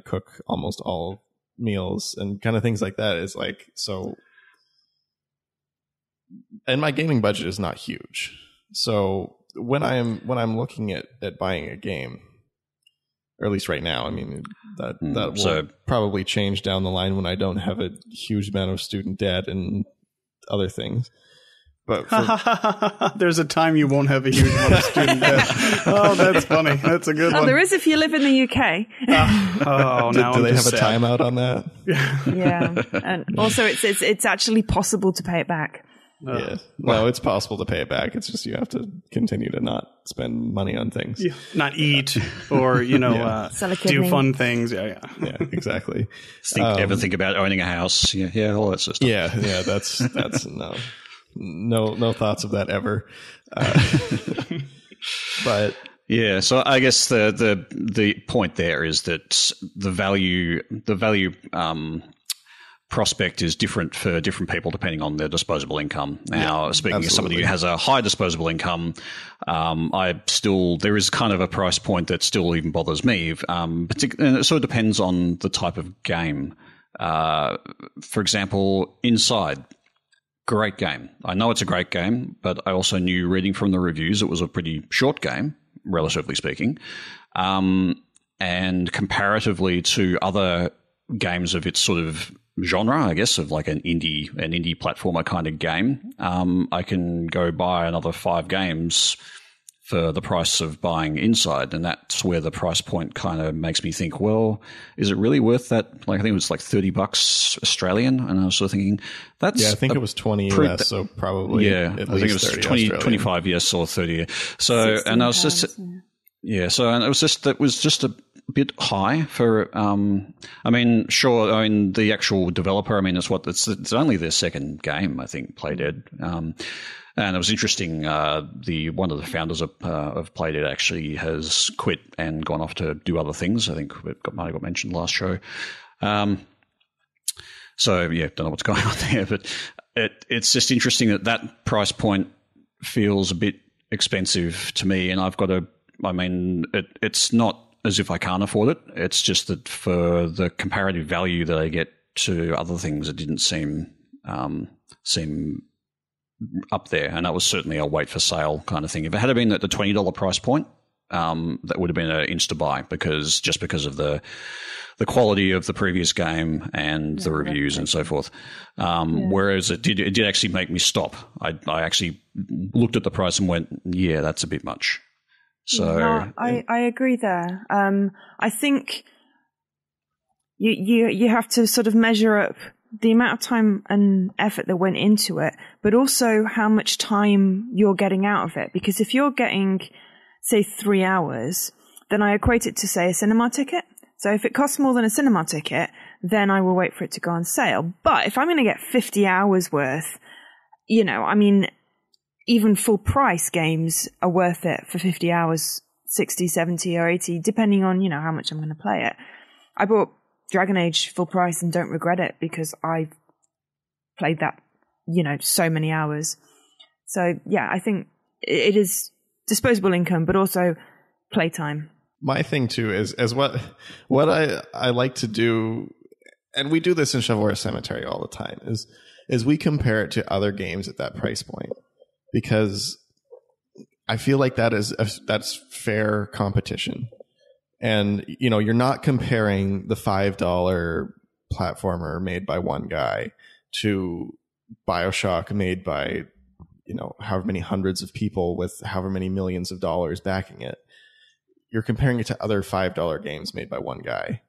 cook almost all meals and kind of things like that. Is like, so, and my gaming budget is not huge. So when I'm looking at buying a game, or at least right now, I mean, that will probably change down the line when I don't have a huge amount of student debt and other things. But there's a time you won't have a huge amount of student debt. Oh, that's funny. That's a good one. Oh, there is if you live in the UK. Do they have a timeout on that? Yeah, and also it's actually possible to pay it back. Yeah, no, it's possible to pay it back. It's just you have to continue to not spend money on things, not eat, or do fun things. Yeah, exactly. Ever think about owning a house? Yeah, all that sort of stuff. Yeah, that's no thoughts of that ever. But yeah, so I guess the point there is that the value prospect is different for different people depending on their disposable income. Now, speaking as somebody who has a high disposable income, there is kind of a price point that still even bothers me. And it sort of depends on the type of game. For example, Inside. Great game. I know it's a great game, but I also knew, reading from the reviews, it was a pretty short game, relatively speaking. And comparatively to other games of its sort of genre, I guess, of like an indie platformer kind of game, I can go buy another 5 games for the price of buying Inside, and that's where the price point kind of makes me think, well, is it really worth that? Like, I think it was like $30 Australian, and I was sort of thinking, that's I think it was 20 US, so probably I think it was 25 US or 30. So, and I was just and it was just a bit high for. I mean, sure. I mean, the actual developer. I mean, it's only their second game, I think, Playdead. And it was interesting. One of the founders of Playdead actually has quit and gone off to do other things. I think it might have got mentioned last show. So yeah, don't know what's going on there, but it's just interesting that price point feels a bit expensive to me, and I've got to. I mean, it's not as if I can't afford it. It's just that for the comparative value that I get to other things, it didn't seem up there, and that was certainly a wait for sale kind of thing. If it had been at the $20 price point, that would have been an insta buy because of the quality of the previous game and the reviews and so forth. Whereas it did actually make me stop. I actually looked at the price and went, yeah, that's a bit much. So no, I agree there. I think you have to sort of measure up the amount of time and effort that went into it, but also how much time you're getting out of it. Because if you're getting, say, 3 hours, then I equate it to, say, a cinema ticket. So if it costs more than a cinema ticket, then I will wait for it to go on sale. But if I'm going to get 50 hours worth, I mean, even full price games are worth it for 50 hours, 60, 70 or 80, depending on, how much I'm going to play it. I bought Dragon Age full price and don't regret it because I've played that, so many hours. So yeah, I think it is disposable income, but also playtime. My thing too is what I like to do, and we do this in Shovelware Cemetery all the time, is we compare it to other games at that price point, because I feel like that's fair competition. And, you're not comparing the $5 platformer made by one guy to BioShock made by, however many hundreds of people with however many millions of dollars backing it. You're comparing it to other $5 games made by one guy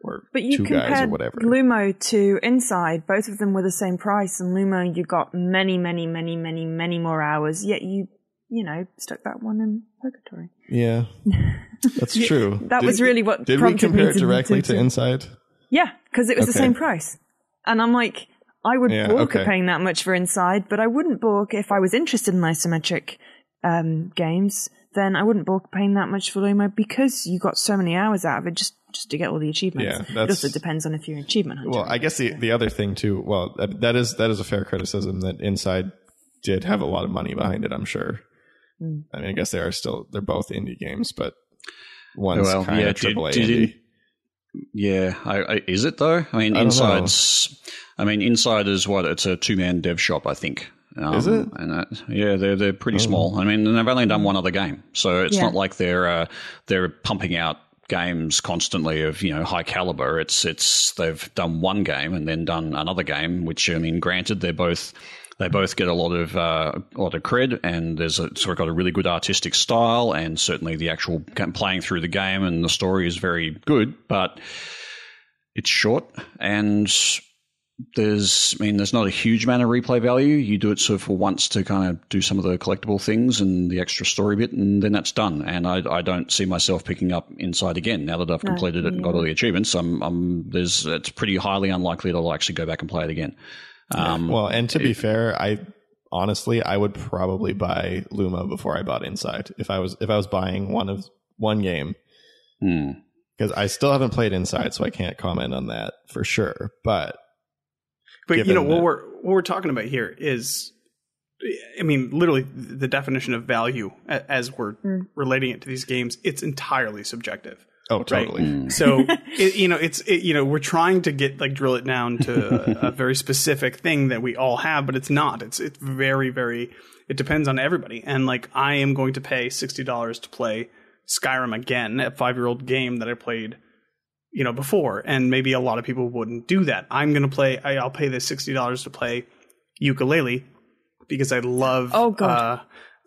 or two guys or whatever. But you compared Lumo to Inside. Both of them were the same price. And Lumo, you got many, many, many, many, many more hours. Yet you stuck that one in purgatory. Yeah, that's true. That was really what did prompted we compare me it directly to Inside? Yeah, because it was the same price. And I'm like, I would balk at paying that much for Inside, but I wouldn't balk if I was interested in isometric games. Then I wouldn't balk paying that much for Lumo because you got so many hours out of it just to get all the achievements. Yeah, it also depends on if you're an achievement hunter. Well, I guess the other thing too. Well, that is a fair criticism that Inside did have a lot of money behind it, I'm sure. I mean, I guess they're both indie games, but one's kind of AAA indie. Is it though? I mean, Inside is what? It's a 2-man dev shop, I think. Is it? And they're pretty small. I mean, and they've only done one other game, so it's not like they're pumping out games constantly of high caliber. It's they've done one game and then done another game, which, I mean, granted, they both get a lot of cred, and there's sort of got a really good artistic style, and certainly the actual playing through the game and the story is very good, but it's short, and there's not a huge amount of replay value. You do it sort of for once to kind of do some of the collectible things and the extra story bit, and then that's done. And I don't see myself picking up Inside again now that I've completed it and got all the achievements. It's pretty highly unlikely that I'll actually go back and play it again. Well, and to be fair, I would probably buy Lumo before I bought Inside if I was buying one game, because I still haven't played Inside, so I can't comment on that for sure. But what we're talking about here is, I mean, literally the definition of value as we're relating it to these games. It's entirely subjective. Oh, totally. Right? So, we're trying to drill it down to a very specific thing that we all have, but it's not. It's very, very, it depends on everybody. And I am going to pay $60 to play Skyrim again, a 5-year-old game that I played, before. And maybe a lot of people wouldn't do that. I'll pay the $60 to play Yooka-Laylee because I love,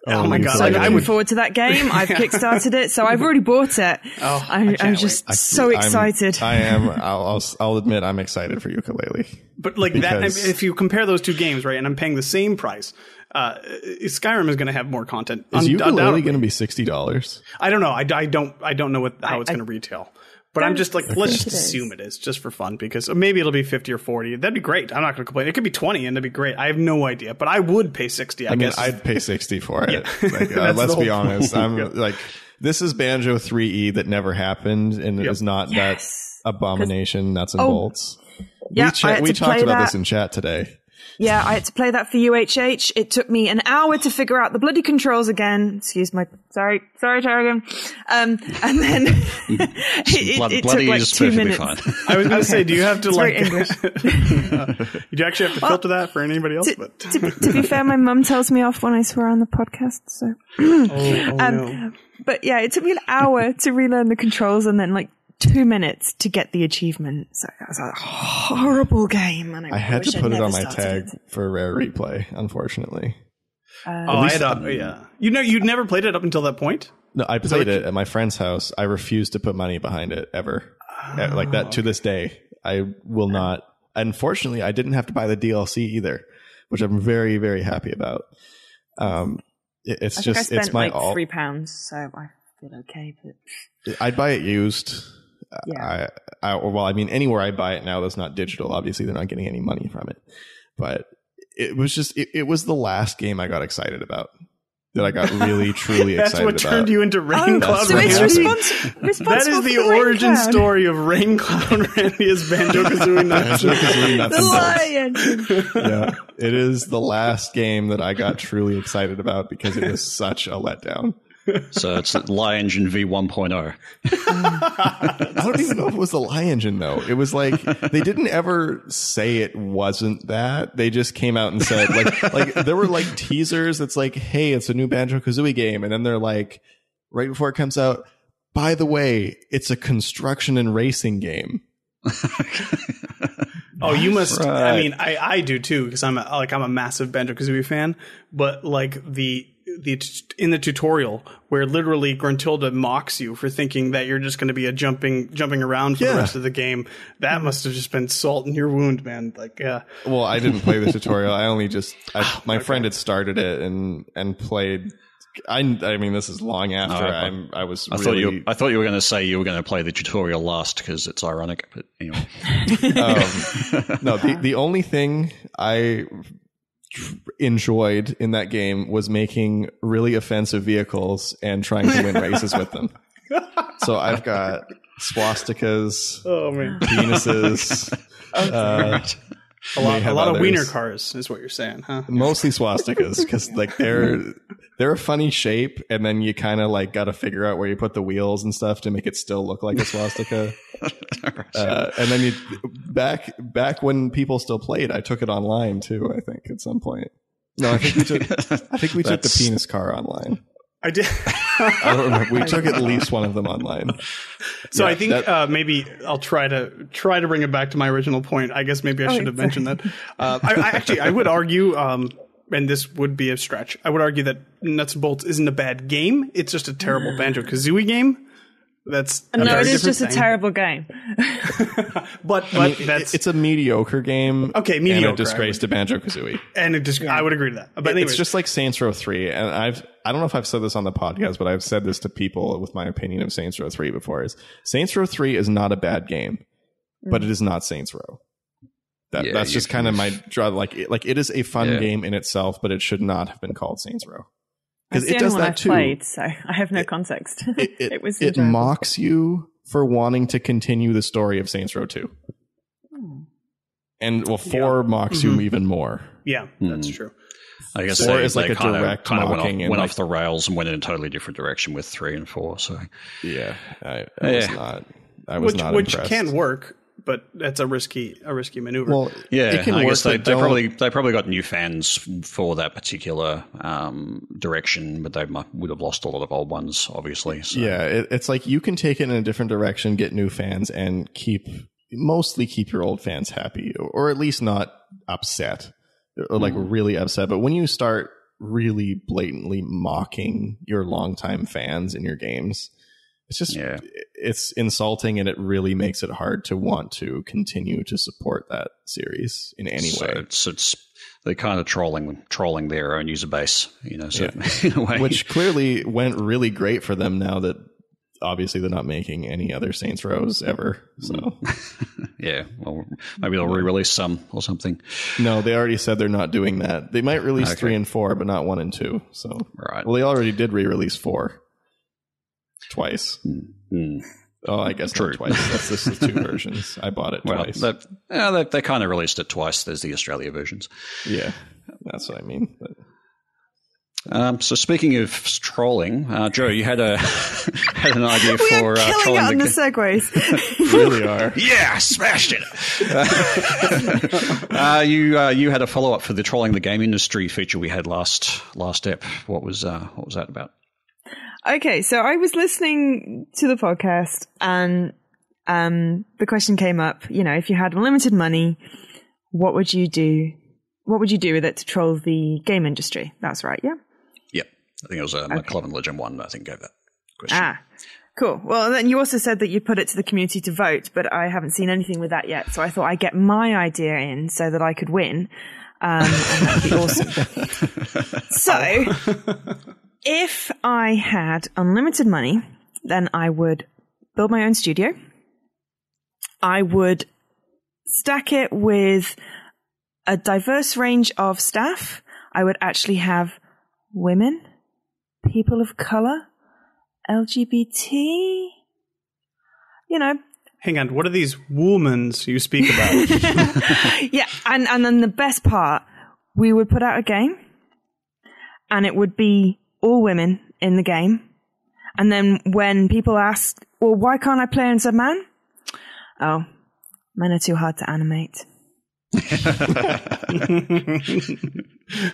Oh my God. So looking forward to that game. I've kickstarted it, so I've already bought it. Oh, I'm just so excited. I am. I'll admit I'm excited for Yooka-Laylee. But like that, if you compare those two games, right, and I'm paying the same price, Skyrim is going to have more content. Is Yooka-Laylee going to be $60? I don't know. I don't know how it's going to retail. But I'm just like, let's just assume it is, just for fun, because maybe it'll be 50 or 40. That'd be great. I'm not going to complain. It could be 20, and that'd be great. I have no idea, but I would pay 60. I guess I'd pay 60 for it. Yeah. Like, let's be honest. I'm like, this is Banjo 3E that never happened, and it is not that abomination nuts and bolts. Yeah, we talked about this in chat today. Yeah, I had to play that for UHH. It took me an hour to figure out the bloody controls again. Excuse my... Sorry, Tarragon. And then it took like 2 minutes. Fine. I was going to say, do you have to it's like... very English. You actually have to filter that for anybody else? To be fair, my mum tells me off when I swear on the podcast, so... no. But yeah, it took me an hour to relearn the controls and then like 2 minutes to get the achievement. So that was a horrible game. And I had to put it on my tag for a rare replay, unfortunately. Yeah. You'd never played it up until that point? No, I played it at my friend's house. I refused to put money behind it ever. Like that to this day. I will not. Unfortunately, I didn't have to buy the DLC either, which I'm very, very happy about. It's just, I spent it's my like £3, so I feel okay. But I'd buy it used. Yeah. I mean, anywhere I buy it now that's not digital, obviously they're not getting any money from it. But it was just, it was the last game I got excited about. That I got really, truly excited about. That's what turned you into Rain Cloud so Randy. it's responsible That is the origin story of Rain Cloud Randy as Banjo-Kazooie Nuts. the lion. Yeah, it is the last game that I got truly excited about because it was such a letdown. So it's Lie Engine v1.0. I don't even know if it was the Lie Engine, though. It was like, they didn't ever say it wasn't that. They just came out and said, like there were like teasers that's like, hey, it's a new Banjo-Kazooie game. And then they're like, right before it comes out, by the way, it's a construction and racing game. Oh, you must. Right. I mean, I do too, because I'm a massive Banjo-Kazooie fan. But like in the tutorial where literally Gruntilda mocks you for thinking that you're just going to be a jumping around for the rest of the game, that must have just been salt in your wound, man. Like, yeah. Well, I didn't play the tutorial. I only just my friend had started it and played. I mean, this is long after I was. I thought you were going to say you were going to play the tutorial last because it's ironic, but anyway. No, the only thing I enjoyed in that game was making really offensive vehicles and trying to win races with them. So I've got swastikas, penises, a lot of wiener cars is what you're saying, huh? Mostly swastikas because like they're a funny shape, and then you kind of like got to figure out where you put the wheels and stuff to make it still look like a swastika. And then back when people still played, I took it online too. I think at some point. No, I think we took the penis car online. I did. I don't remember. We took at least one of them online. So yeah, I think maybe I'll try to bring it back to my original point. I guess maybe I should have mentioned that. I would argue, and this would be a stretch, I would argue that Nuts and Bolts isn't a bad game. It's just a terrible Banjo-Kazooie game. That's no, it is just a terrible game. but I mean, it's a mediocre game. Okay, mediocre. And a disgrace to Banjo-Kazooie. And I would agree to that. But it's just like Saints Row 3. And I don't know if I've said this on the podcast, but I've said this to people with my opinion of Saints Row 3 before. Is Saints Row 3 is not a bad game, but it is not Saints Row. That's just kind of my draw. Like it is a fun game in itself, but it should not have been called Saints Row. Because it does that too. Played, so I have no context. It mocks you for wanting to continue the story of Saints Row 2. And 4 mocks you even more. Yeah, that's true. I guess 4 is like a direct kind of mocking went off the rails and went in a totally different direction with 3 and 4. So yeah, I was not which impressed. Can work. But that's a risky maneuver. Well, yeah, it can I work, guess they probably got new fans for that particular direction, but they would have lost a lot of old ones, obviously. So. Yeah, it's like you can take it in a different direction, get new fans, and mostly keep your old fans happy, or at least not upset, or like really upset. But when you start really blatantly mocking your longtime fans in your games. It's just, it's insulting, and it really makes it hard to want to continue to support that series in any way. So it's they're kind of trolling their own user base, in a way. Which clearly went really great for them now that obviously they're not making any other Saints Rows ever. So well, maybe they'll re-release some or something. No, they already said they're not doing that. They might release 3 and 4, but not 1 and 2. So well, they already did re-release 4 twice. Oh, I guess not twice. This is 2 versions. I bought it twice. They kind of released it twice. There's the Australia versions. Yeah, that's what I mean. But. So speaking of trolling, Joe, you had an idea we for are killing trolling it on the segues. Really are. Yeah, smashed it. You had a follow up for the trolling the game industry feature we had last ep. What was that about? Okay, so I was listening to the podcast, and the question came up. If you had unlimited money, what would you do? What would you do with it to troll the game industry? That's right, yeah? Yep. I think it was McClellan Legend 1, I think, gave that question. Cool. Well, then you also said that you put it to the community to vote, but I haven't seen anything with that yet, so I thought I'd get my idea in so that I could win, and that would be awesome. So, if I had unlimited money, then I would build my own studio. I would stack it with a diverse range of staff. I would actually have women, people of color, LGBT, Hang on, what are these womans you speak about? Yeah, and then the best part, we would put out a game, and it would be all women in the game. And then when people ask, well, why can't I play as a man? Oh, men are too hard to animate.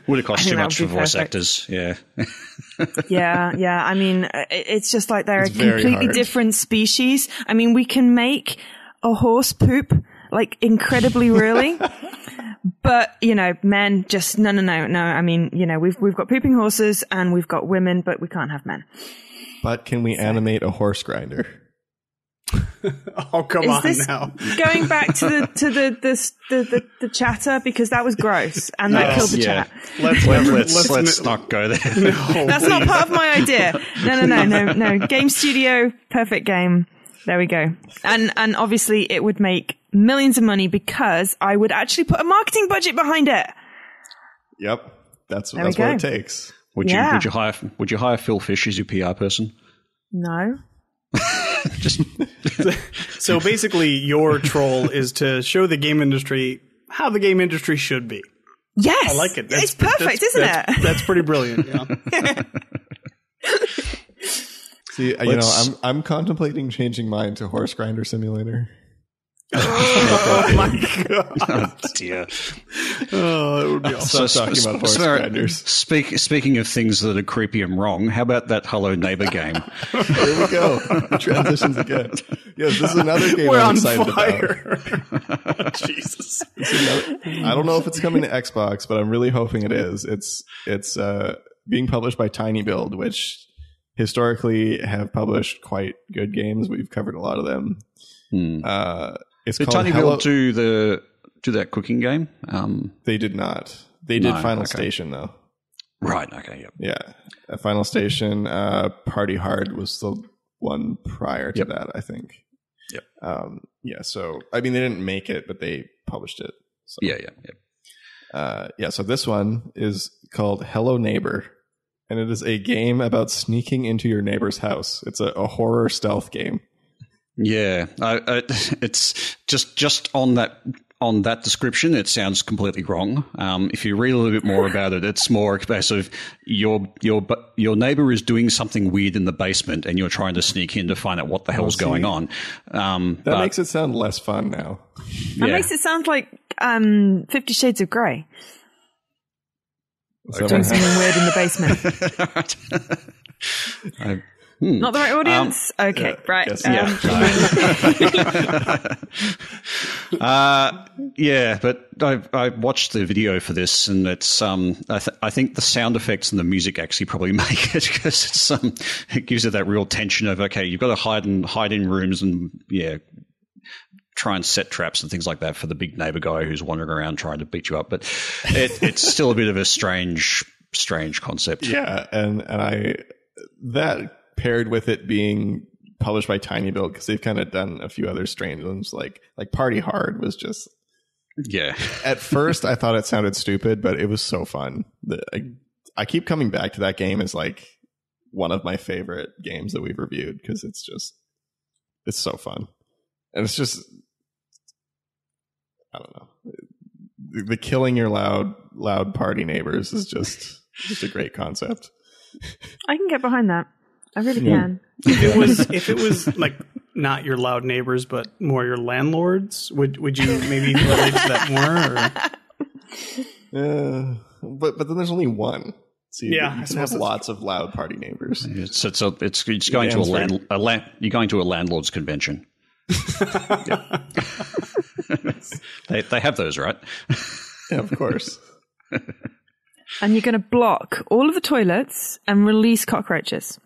Would have cost too much for voice actors. Yeah. Yeah. I mean, it's just like they're a completely different species. I mean, we can make a horse poop like incredibly really, but men just no. I mean, we've got pooping horses and we've got women, but we can't have men. But can we animate a horse grinder? Oh, come on now. Going back to the chatter, because that was gross and that killed the chat. Let's not go there. No, that's not part of my idea. No. Game studio, perfect game. There we go. And obviously it would make millions of money because I would actually put a marketing budget behind it. Yep. That's what it takes. Would you hire Phil Fish as your PR person? No. So basically your troll is to show the game industry how the game industry should be. Yes. I like it. It's perfect, isn't it? That's pretty brilliant. Yeah. See, I'm contemplating changing mine to Horse Grinder Simulator. Oh my god! Oh dear! Oh, that would be awesome. Talking about horse grinders. Speaking of things that are creepy and wrong, how about that Hello Neighbor game? There we go. Transitions again. Yes, this is another game I'm excited about. Jesus! I don't know if it's coming to Xbox, but I'm really hoping it is. It's being published by Tiny Build, which historically have published quite good games. We've covered a lot of them. It's Did called Tiny Build do that cooking game? They did not. They did Final Station though. Right. Okay. Yep. Yeah. Final Station. Party Hard was the one prior to that, I think. Yep. So I mean, they didn't make it, but they published it. So. Yeah. So this one is called Hello Neighbor, and it is a game about sneaking into your neighbor's house. It's a horror stealth game. Yeah, it's just on that description, it sounds completely wrong. If you read a little bit more about it, it's more a case of your neighbor is doing something weird in the basement, and you're trying to sneak in to find out what the hell's going on. That makes it sound less fun now. That makes it sound like 50 Shades of Grey. Doing something weird in the basement. Not the right audience? Okay, right. Yeah, but I watched the video for this, and it's I think the sound effects and the music actually probably make it, because it's it gives it that real tension of, okay, you've got to hide in rooms and try and set traps and things like that for the big neighbor guy who's wandering around trying to beat you up. But it's still a bit of a strange concept. Yeah, and that paired with it being published by Tiny Build, because they've kind of done a few other strange ones, like Party Hard was just, yeah. At first, I thought it sounded stupid, but it was so fun. I keep coming back to that game as like one of my favorite games that we've reviewed, because it's so fun, and it's just, I don't know, the killing your loud party neighbors is just a great concept. I can get behind that. I really can. If it was like not your loud neighbors, but more your landlords, would you maybe relate to that more? Or? But then there's only one. So you I can have lots of loud party neighbors. It's going to you're going to a landlord's convention. They have those, right? Yeah, of course. And you're going to block all of the toilets and release cockroaches.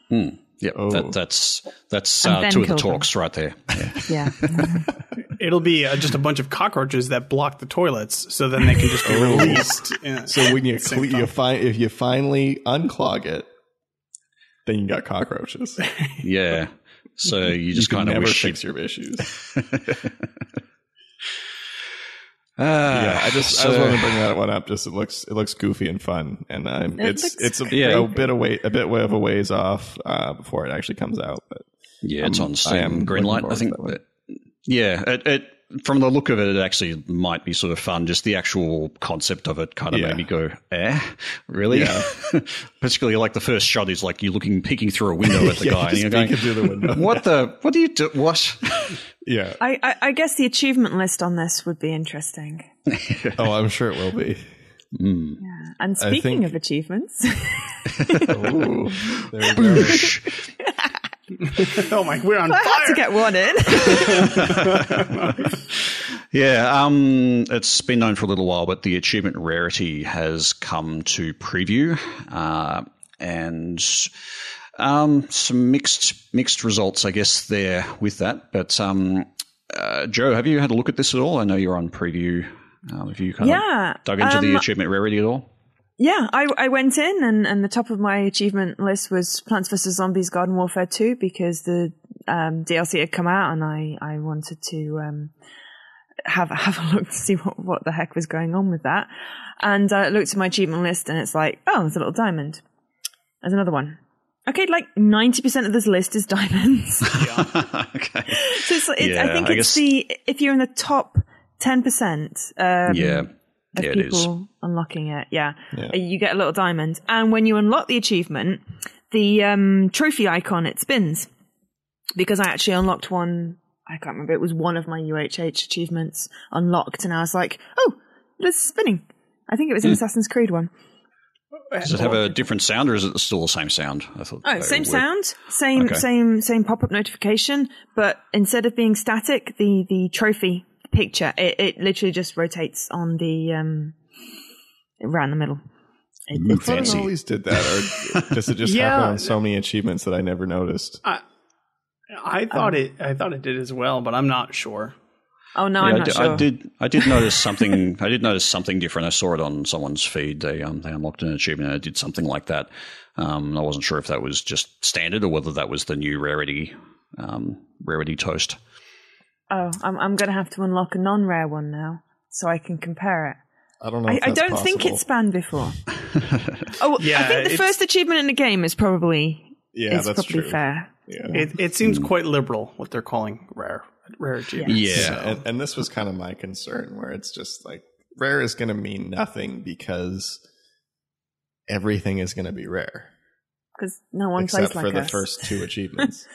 Yep, that's two of the talks right there. Yeah. It'll be just a bunch of cockroaches that block the toilets, so then they can just be released. So when if you finally unclog it, then you got cockroaches. Yeah. So you just kind of never wish fix your issues. I just wanted to bring that one up. Just it looks goofy and fun, and it's a bit of a ways off before it actually comes out. But yeah, it's on Steam Greenlight, I think. It from the look of it, it actually might be sort of fun. Just the actual concept of it kind of made me go, really? Yeah. Particularly like the first shot is like you're peeking through a window at the guy, and you're going, through the window. what do you do? What? Yeah. I guess the achievement list on this would be interesting. Oh, I'm sure it will be. Yeah. And speaking of achievements. Ooh, there we go. Oh my, we're on fire. I had to get one in. Yeah, it's been known for a little while, but the achievement rarity has come to preview, and some mixed results, I guess, there with that. But Joe, have you had a look at this at all? I know you're on preview. Have you kind of dug into the achievement rarity at all? Yeah, I went in, and the top of my achievement list was Plants vs. Zombies Garden Warfare 2, because the DLC had come out, and I wanted to have a look to see what the heck was going on with that. And I looked at my achievement list, and it's like, oh, there's a little diamond. There's another one. Okay, like 90% of this list is diamonds. Yeah. Okay. So I think if you're in the top 10%, of people unlocking it, you get a little diamond. And when you unlock the achievement, the trophy icon, it spins. Because I actually unlocked one, I can't remember, it was one of my UHH achievements unlocked, and I was like, oh, it's spinning. I think it was an Assassin's Creed one. Does it have a different sound, or is it still the same sound? I thought. Oh, same sound, same pop-up notification, but instead of being static, the trophy picture, it literally just rotates on the around the middle. I thought it always did that, or does it just happen on so many achievements that I never noticed? I thought it did as well, but I'm not sure. Oh no, I'm not sure. I did notice something. I did notice something different. I saw it on someone's feed. They unlocked an achievement and it did something like that. I wasn't sure if that was just standard or whether that was the new rarity toast. Oh, I'm going to have to unlock a non-rare one now so I can compare it. I don't know. I don't think it's spanned before. I think the first achievement in the game is probably fair. Yeah. It seems quite liberal what they're calling rare achievements. Yeah, and this was kind of my concern, where it's just like rare is going to mean nothing because everything is going to be rare. Because no one plays like us. Except for the first two achievements.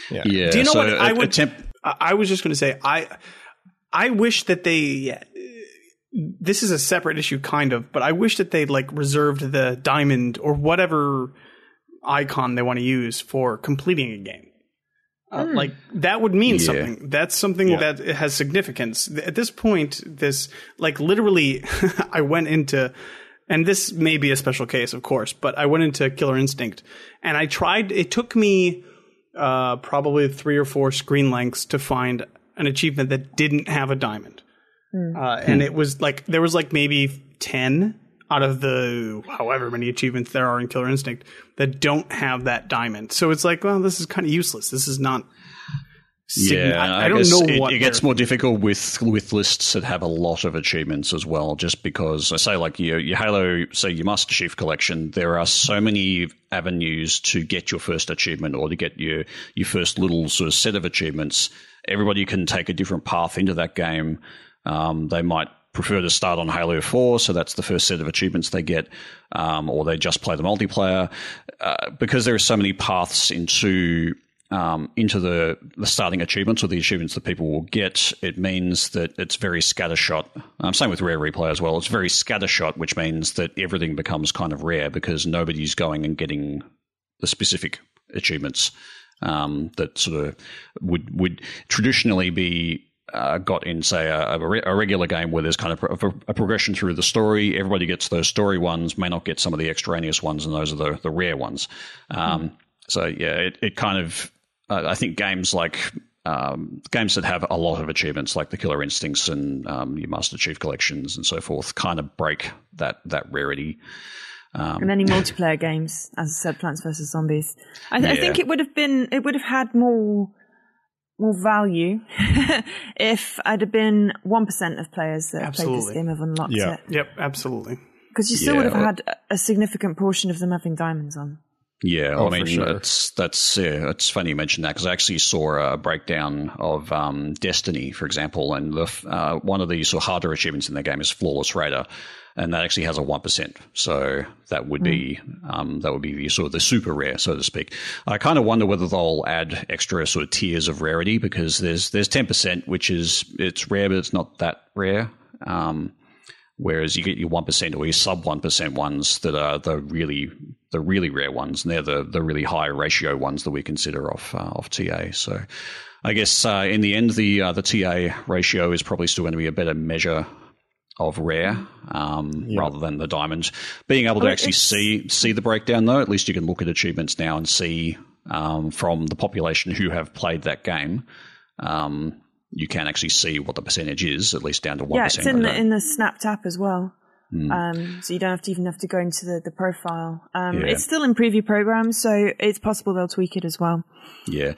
Yeah. Do you know what I would attempt? I was just going to say, I wish that they. This is a separate issue, kind of, but I wish that they reserved the diamond or whatever icon they want to use for completing a game. Like that would mean something. That's something that has significance. At this point, this like literally, I went into, and this may be a special case, of course, but I went into Killer Instinct and I tried. It took me probably 3 or 4 screen lengths to find an achievement that didn't have a diamond, and it was like there was like maybe 10 out of the however many achievements there are in Killer Instinct that don't have that diamond. So it's like, well, this is kind of useless. This is not. I don't know what it gets more difficult with lists that have a lot of achievements as well. Just because I say, like your Halo, say your Master Chief Collection, there are so many avenues to get your first achievement or to get your first little sort of set of achievements. Everybody can take a different path into that game. They might prefer to start on Halo 4, so that's the first set of achievements they get, or they just play the multiplayer. Because there are so many paths into the starting achievements or the achievements that people will get, it means that it's very scattershot. Same with rare replay as well. It's very scattershot, which means that everything becomes kind of rare because nobody's going and getting the specific achievements that sort of would traditionally be got in, say, a regular game where there's kind of a progression through the story. Everybody gets those story ones, may not get some of the extraneous ones, and those are the rare ones. So, yeah, it kind of, I think games like games that have a lot of achievements, like the Killer Instincts and your Master Chief Collections and so forth, kind of break that rarity. And any multiplayer games, as I said, Plants vs. Zombies. I think it would have had more value if I'd have been 1% of players that played this game have unlocked it. Yep, absolutely. Because you still would have had a significant portion of them having diamonds on. Yeah, I mean, it's funny you mentioned that because I actually saw a breakdown of Destiny, for example, and one of the sort of harder achievements in the game is Flawless Raider, and that actually has a 1%. So that would be the sort of the super rare, so to speak. I kind of wonder whether they'll add extra sort of tiers of rarity because there's 10%, which it's rare, but it's not that rare. Whereas you get your 1% or your sub 1% ones that are the really rare ones, and they're the really high ratio ones that we consider off TA. So I guess in the end, the TA ratio is probably still going to be a better measure of rare rather than the diamond. Being able to actually see the breakdown, though, at least you can look at achievements now and see from the population who have played that game. You can actually see what the percentage is, at least down to 1%. Yeah, it's in the Snapped app as well. So you don't even have to go into the profile. It's still in preview programs, so it's possible they'll tweak it as well. Yeah.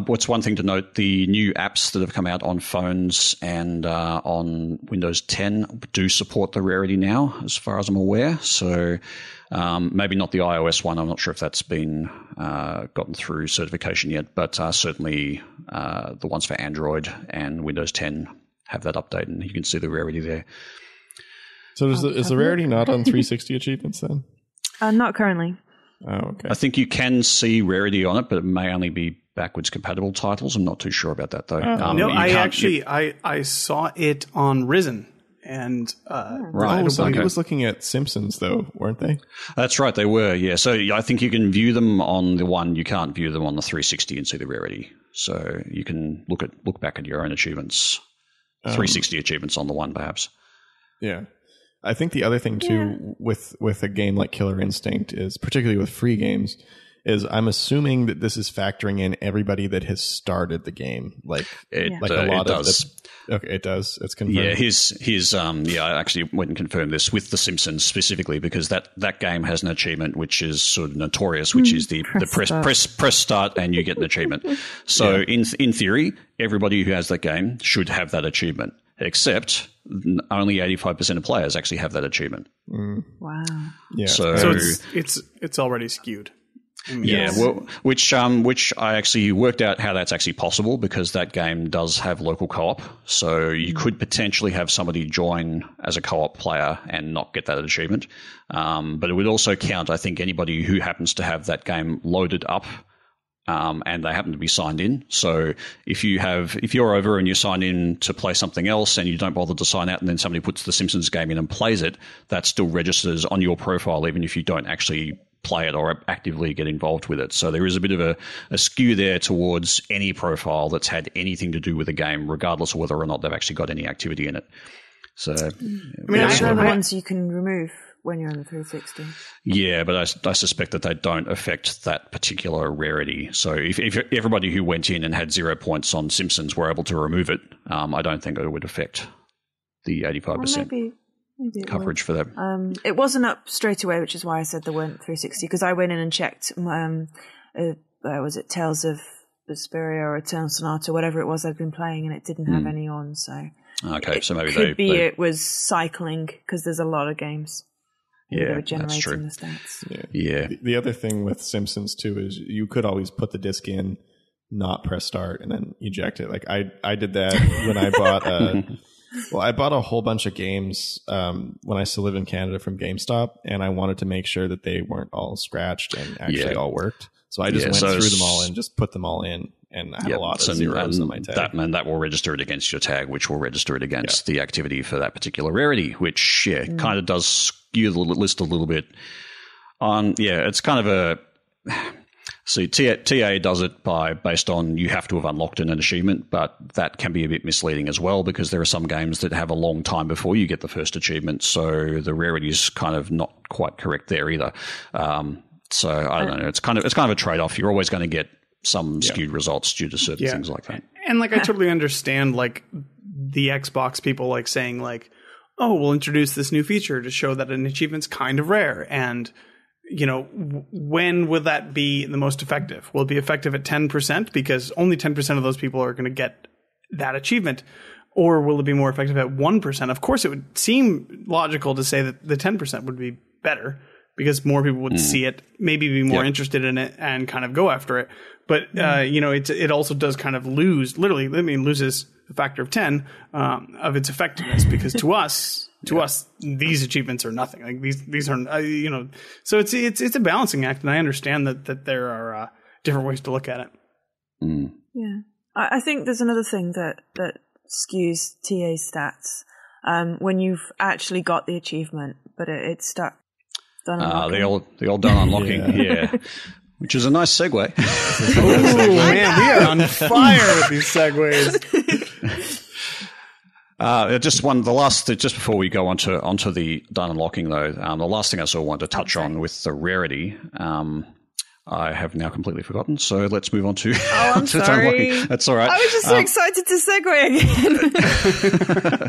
What's one thing to note, the new apps that have come out on phones and on Windows 10 do support the rarity now, as far as I'm aware. So maybe not the iOS one. I'm not sure if that's been gotten through certification yet, but certainly the ones for Android and Windows 10 have that update, and you can see the rarity there. So is the rarity not on 360 achievements then? Not currently. Oh, okay. I think you can see rarity on it, but it may only be backwards compatible titles. I'm not too sure about that, though. No, I saw it on Risen. And somebody was looking at Simpsons, though, weren't they? That's right, they were, yeah. So I think you can view them on the one, you can't view them on the 360 and see the rarity. So you can look back at your own achievements, 360 achievements on the one, perhaps. Yeah. I think the other thing, too, with a game like Killer Instinct is, particularly with free games, is I'm assuming that this is factoring in everybody that has started the game. It does. Okay, it does. It's confirmed. Yeah, I actually went and confirmed this with The Simpsons specifically because that game has an achievement which is sort of notorious, which is the press start and you get an achievement. So in theory, everybody who has that game should have that achievement, except only 85% of players actually have that achievement. Wow. Yeah. So it's already skewed. Which I actually worked out how that's actually possible because that game does have local co-op. So you could potentially have somebody join as a co-op player and not get that achievement. But it would also count, I think, anybody who happens to have that game loaded up and they happen to be signed in. So if you're over and you're signed in to play something else and you don't bother to sign out and then somebody puts the Simpsons game in and plays it, that still registers on your profile even if you don't actually play it or actively get involved with it. So there is a bit of a skew there towards any profile that's had anything to do with the game, regardless of whether or not they've actually got any activity in it. So, I mean, those are the ones you can remove when you're on the 360. Yeah, but I suspect that they don't affect that particular rarity. So if everybody who went in and had 0 points on Simpsons were able to remove it, I don't think it would affect the 85% coverage for them. It wasn't up straight away, which is why I said there weren't 360, because I went in and checked, was it Tales of Vesperia or Eternal Sonata, whatever it was I'd been playing, and it didn't have any on, so... Okay, so maybe it was cycling, because there's a lot of games. Yeah, they were generating that's true. the stats. Yeah. The other thing with Simpsons too is you could always put the disc in, not press start, and then eject it. Like I did that when I bought I bought a whole bunch of games when I still lived in Canada from GameStop, and I wanted to make sure that they weren't all scratched and actually all worked. So I just went through them all and just put them all in, and I had a lot of zeros on my tag. That will register it against your tag, which will register it against the activity for that particular rarity, which kind of does skew the list a little bit. It's kind of a... See, TA does it based on you have to have unlocked an achievement, but that can be a bit misleading as well, because there are some games that have a long time before you get the first achievement, so the rarity is kind of not quite correct there either. So I don't know. It's kind of a trade-off. You're always going to get some skewed results due to certain things like that. And like I totally understand like the Xbox people like saying like, oh, we'll introduce this new feature to show that an achievement's kind of rare, and you know, when will that be the most effective? Will it be effective at 10% because only 10% of those people are going to get that achievement? Or will it be more effective at 1%? Of course, it would seem logical to say that the 10% would be better because more people would see it, maybe be more interested in it and kind of go after it. But, you know, it also does kind of loses a factor of 10 of its effectiveness, because to us, these achievements are nothing. Like these are, you know, so it's a balancing act, and I understand that there are different ways to look at it. Yeah, I think there's another thing that skews TA stats when you've actually got the achievement, but it's stuck. The old done unlocking, which is a nice segue. Oh man, we are on fire with these segues. Just before we go onto the done unlocking though, the last thing I sort of wanted to touch on with the rarity, I have now completely forgotten. So let's move on to. Oh, I'm sorry. That's all right. I was just so excited to segue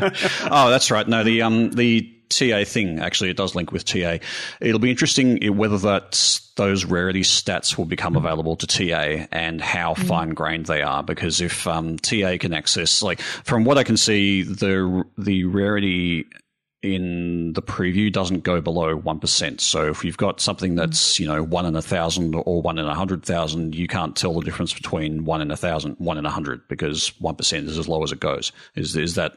again. Oh, that's right. No, the TA thing, actually, it does link with TA. It'll be interesting whether those rarity stats will become available to TA and how fine-grained they are, because if TA can access, like, from what I can see, the rarity in the preview doesn't go below 1%. So if you've got something that's, 1 in 1,000 or 1 in 100,000, you can't tell the difference between 1 in 1,000, 1 in 100, because 1% is as low as it goes. Is that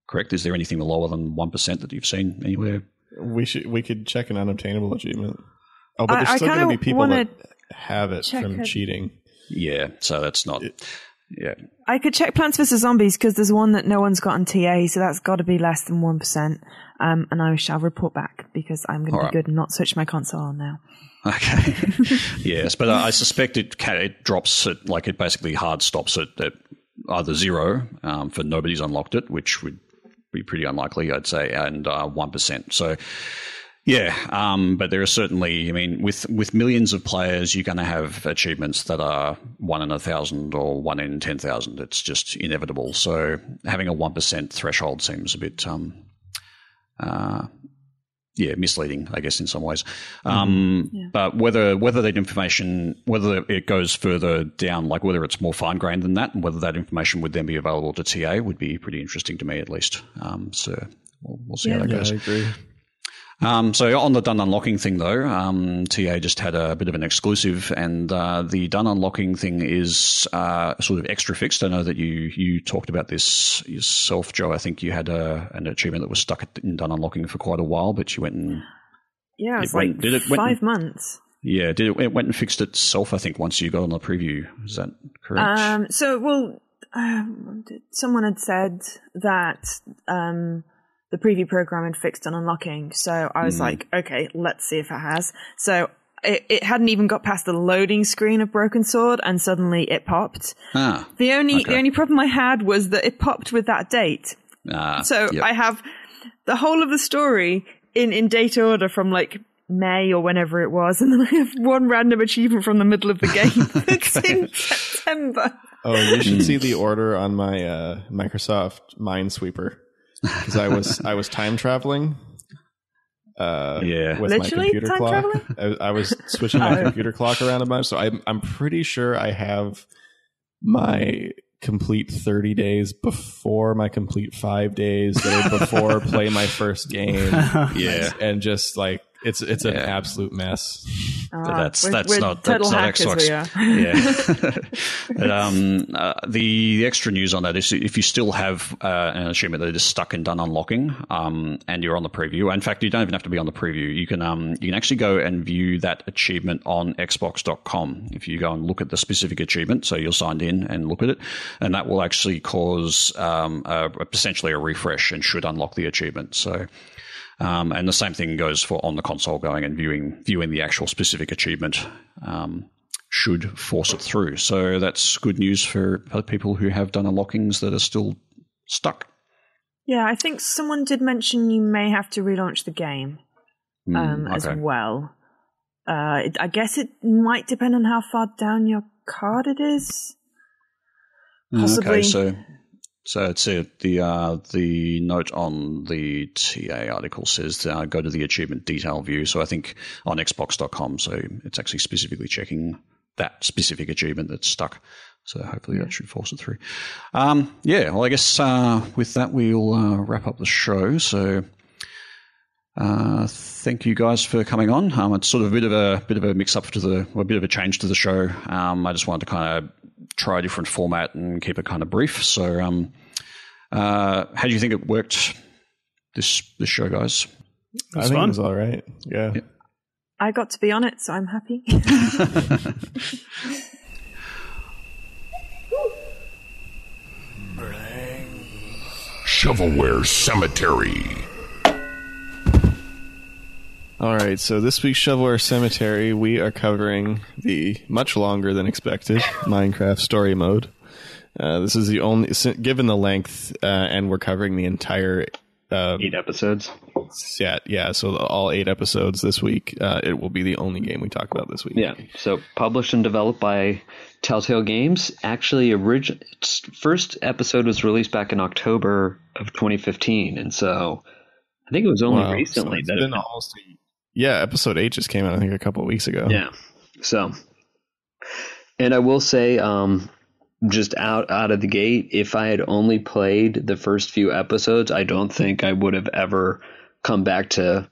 correct? Is there anything lower than 1% that you've seen anywhere? We could check an unobtainable achievement. Oh, but there's still going to be people that have it from cheating. Yeah, so that's not... Yeah, I could check Plants vs. Zombies, because there's one that no one's got on TA, so that's got to be less than 1%. And I shall report back, because I'm going to be good and not switch my console on now. Okay. Yes, but I suspect it drops it, like it basically hard stops it at either 0 for nobody's unlocked it, which would be pretty unlikely, I'd say, and 1%. So... yeah, but there are certainly, with millions of players, you're going to have achievements that are 1 in 1,000 or 1 in 10,000. It's just inevitable. So having a 1% threshold seems a bit, misleading, I guess, in some ways. But whether that information, whether it goes further down, like whether it's more fine-grained than that, and whether that information would then be available to TA would be pretty interesting to me, at least. So we'll see how that goes. I agree. So on the done unlocking thing, though, TA just had a bit of an exclusive, and the done unlocking thing is sort of extra fixed. I know that you talked about this yourself, Joe. I think you had an achievement that was stuck in done unlocking for quite a while, but you went and... Yeah, it's like 5 months. Yeah, it went and fixed itself, I think, once you got on the preview. Is that correct? Someone had said that... the preview program had fixed on unlocking, so I was like, okay, let's see if it has. So it hadn't even got past the loading screen of Broken Sword, and suddenly it popped. The only problem I had was that it popped with that date. I have the whole of the story in date order from like May or whenever it was, and then I have one random achievement from the middle of the game that's in September. Oh, you should see the order on my Microsoft Minesweeper, because I was time traveling. With literally my computer time clock. traveling? I was switching my computer clock around a bunch, so I'm pretty sure I have my complete 30 days before my complete 5 days that are before play my first game. And just like it's an absolute mess. That's not Xbox. The extra news on that is if you still have an achievement that is stuck and done unlocking, and you're on the preview. In fact, you don't even have to be on the preview. You can actually go and view that achievement on Xbox.com. If you go and look at the specific achievement, so you're signed in and look at it, and that will actually cause essentially a refresh and should unlock the achievement. So. And the same thing goes for on the console, going and viewing the actual specific achievement should force it through. So that's good news for people who have done unlockings that are still stuck. Yeah, I think someone did mention you may have to relaunch the game as well. I guess it might depend on how far down your card it is. Possibly. Okay, so it's the note on the TA article says to go to the achievement detail view. So I think on Xbox.com, so it's actually specifically checking that specific achievement that's stuck. So hopefully that should force it through. Well, I guess with that we'll wrap up the show. So thank you guys for coming on. It's sort of a bit of a mix up a bit of a change to the show. I just wanted to kind of try a different format and keep it kind of brief. So, how do you think it worked? This show, guys? I think it was all right. Yeah. I got to be on it, so I'm happy. Shovelware Cemetery. All right, so this week's Shovelware Cemetery, we are covering the much longer than expected Minecraft story mode. This is the only, given the length, and we're covering the entire 8 episodes. Yeah. So all 8 episodes this week. It will be the only game we talk about this week. Yeah. So published and developed by Telltale Games. Actually, its first episode was released back in October of 2015, and so I think it was only recently that it's been almost. Yeah, episode 8 just came out, I think, a couple of weeks ago. Yeah. So, and I will say, just out of the gate, if I had only played the first few episodes, I don't think I would have ever come back to